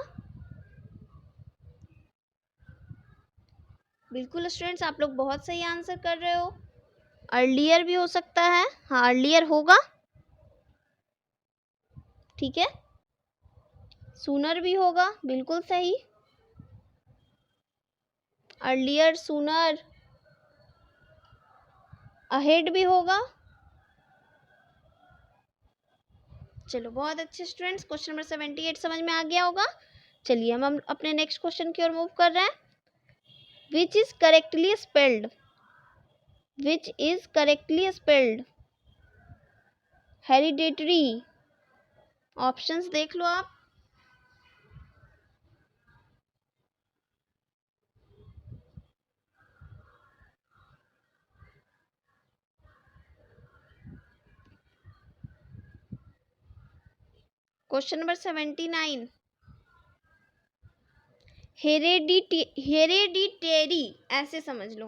बिल्कुल स्टूडेंट्स, आप लोग बहुत सही आंसर कर रहे हो। अर्लियर भी हो सकता है, हाँ अर्लियर होगा। ठीक है, सूनर भी होगा, बिल्कुल सही, अर्लियर, सूनर, अहेड भी होगा। चलो बहुत अच्छे स्टूडेंट्स, क्वेश्चन नंबर 78 समझ में आ गया होगा। चलिए हम अपने नेक्स्ट क्वेश्चन की ओर मूव कर रहे हैं। Which is correctly spelled, which is correctly spelled hereditary. Options देख लो आप। क्वेश्चन नंबर 79, हेरेडिटेरी ऐसे समझ लो।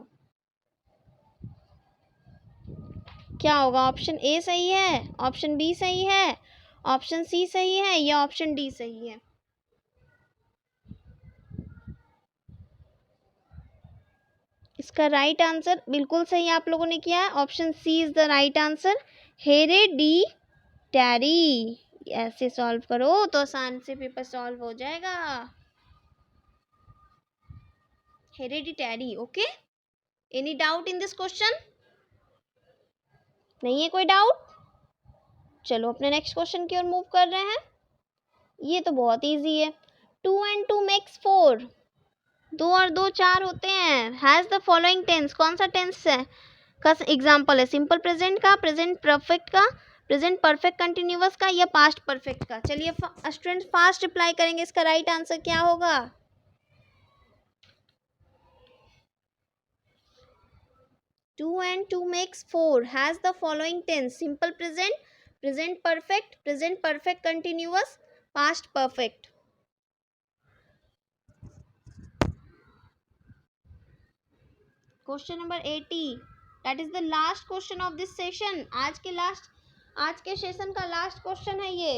क्या होगा? ऑप्शन ए सही है, ऑप्शन बी सही है, ऑप्शन सी सही है या ऑप्शन डी सही है? इसका राइट आंसर बिल्कुल सही आप लोगों ने किया है, option C is the right answer, hereditary. ऐसे सॉल्व करो तो आसान से पेपर सॉल्व हो जाएगा। Hereditary, okay. Any doubt in this question? नहीं है कोई डाउट? चलो अपने नेक्स्ट क्वेश्चन की ओर मूव कर रहे हैं। ये तो बहुत इजी है। 2 and 2 makes 4, 2 और 2 4 होते हैं। हैज द फॉलोइंग टेंस, कौन सा टेंस है का एग्जाम्पल है? सिंपल प्रेजेंट का, प्रेजेंट परफेक्ट का, प्रेजेंट परफेक्ट कंटिन्यूअस का या पास्ट परफेक्ट का? चलिए स्टूडेंट फास्ट रिप्लाई करेंगे, इसका राइट आंसर क्या होगा? 2 and 2 makes 4 has the following tense: simple present, present perfect continuous, past perfect. Question number 80, that is the last question of this session. आज के सेशन का लास्ट क्वेश्चन है ये।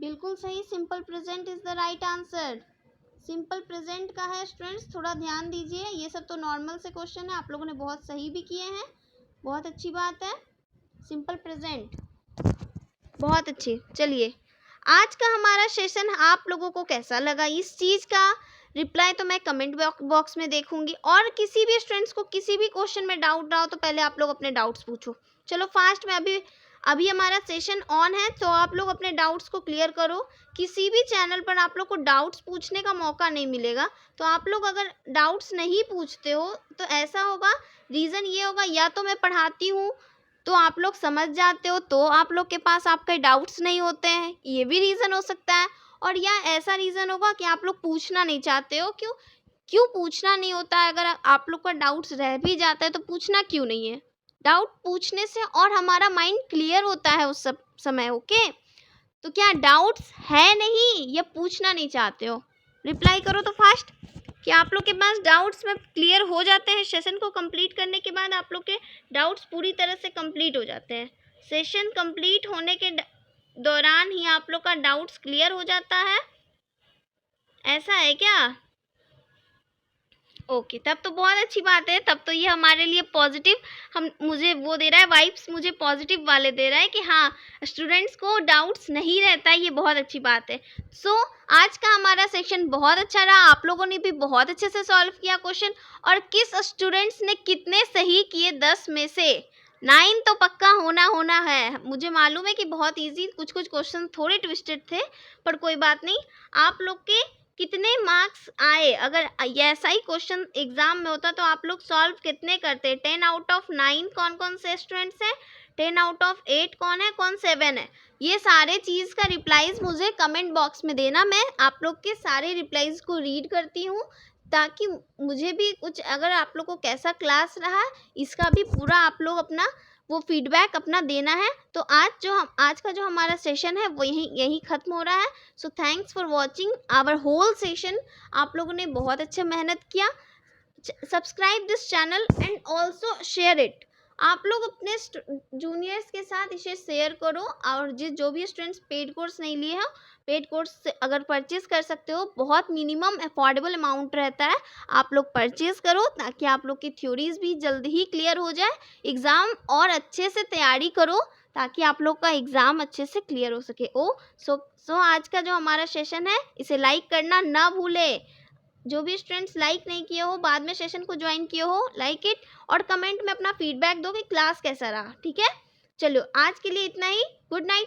बिल्कुल सही, simple present is the right answer. Simple present का है स्टूडेंट्स, थोड़ा ध्यान दीजिए। ये सब तो नॉर्मल से क्वेश्चन है, आप लोगों ने बहुत सही भी किए हैं, बहुत अच्छी बात है। सिंपल प्रेजेंट बहुत अच्छी। चलिए आज का हमारा सेशन आप लोगों को कैसा लगा? इस चीज़ का रिप्लाई तो मैं कमेंट बॉक्स में देखूंगी। और किसी भी स्टूडेंट्स को किसी भी क्वेश्चन में डाउट रहा हो तो पहले आप लोग अपने डाउट्स पूछो। चलो फास्ट में, अभी हमारा सेशन ऑन है, तो आप लोग अपने डाउट्स को क्लियर करो। किसी भी चैनल पर आप लोग को डाउट्स पूछने का मौका नहीं मिलेगा, तो आप लोग अगर डाउट्स नहीं पूछते हो तो ऐसा होगा, रीज़न ये होगा, या तो मैं पढ़ाती हूँ तो आप लोग समझ जाते हो तो आप लोग के पास आपके डाउट्स नहीं होते हैं, ये भी रीज़न हो सकता है। और या ऐसा रीज़न होगा कि आप लोग पूछना नहीं चाहते हो। क्यों पूछना नहीं होता है? अगर आप लोग का डाउट्स रह भी जाता है तो पूछना क्यों नहीं है? डाउट पूछने से और हमारा माइंड क्लियर होता है उस सब समय। ओके, तो क्या डाउट्स है नहीं या पूछना नहीं चाहते हो? रिप्लाई करो तो फास्ट। क्या आप लोग के पास डाउट्स में क्लियर हो जाते हैं? सेशन को कंप्लीट करने के बाद आप लोग के डाउट्स पूरी तरह से कंप्लीट हो जाते हैं। सेशन कंप्लीट होने के दौरान ही आप लोग का डाउट्स क्लियर हो जाता है, ऐसा है क्या? ओके, तब तो बहुत अच्छी बात है। तब तो ये हमारे लिए पॉजिटिव, हम मुझे वो दे रहा है, वाइब्स मुझे पॉजिटिव वाले दे रहा है कि हाँ, स्टूडेंट्स को डाउट्स नहीं रहता है, ये बहुत अच्छी बात है। सो आज का हमारा सेशन बहुत अच्छा रहा। आप लोगों ने भी बहुत अच्छे से सॉल्व किया क्वेश्चन। और किस स्टूडेंट्स ने कितने सही किए 10 में से? 9 तो पक्का होना है। मुझे मालूम है कि बहुत ईजी, कुछ क्वेश्चन थोड़े ट्विस्टेड थे, पर कोई बात नहीं। आप लोग के कितने मार्क्स आए? अगर ऐसा ही क्वेश्चन एग्जाम में होता तो आप लोग सॉल्व कितने करते? 10 आउट ऑफ 9 कौन कौन से स्टूडेंट्स हैं? 10 आउट ऑफ 8 कौन है? कौन 7 है? ये सारे चीज़ का रिप्लाईज मुझे कमेंट बॉक्स में देना। मैं आप लोग के सारे रिप्लाईज को रीड करती हूँ, ताकि मुझे भी कुछ, अगर आप लोग को कैसा क्लास रहा इसका भी पूरा आप लोग अपना वो फीडबैक अपना देना है। तो आज का जो हमारा सेशन है वो यही ख़त्म हो रहा है। So thanks for watching our whole session. आप लोगों ने बहुत अच्छा मेहनत किया। Subscribe this channel and also share it. आप लोग अपने जूनियर्स के साथ इसे शेयर करो। और जो भी स्टूडेंट्स पेड कोर्स नहीं लिए हैं, पेड कोर्स अगर परचेज़ कर सकते हो, बहुत मिनिमम अफोर्डेबल अमाउंट रहता है, आप लोग परचेज़ करो, ताकि आप लोग की थ्योरीज भी जल्दी ही क्लियर हो जाए। एग्ज़ाम और अच्छे से तैयारी करो, ताकि आप लोग का एग्ज़ाम अच्छे से क्लियर हो सके। सो आज का जो हमारा सेशन है, इसे लाइक करना ना भूले। जो भी स्टूडेंट्स लाइक नहीं किए हो, बाद में सेशन को ज्वाइन किए हो, लाइक इट और कमेंट में अपना फीडबैक दो कि क्लास कैसा रहा। ठीक है, चलो आज के लिए इतना ही। Good night.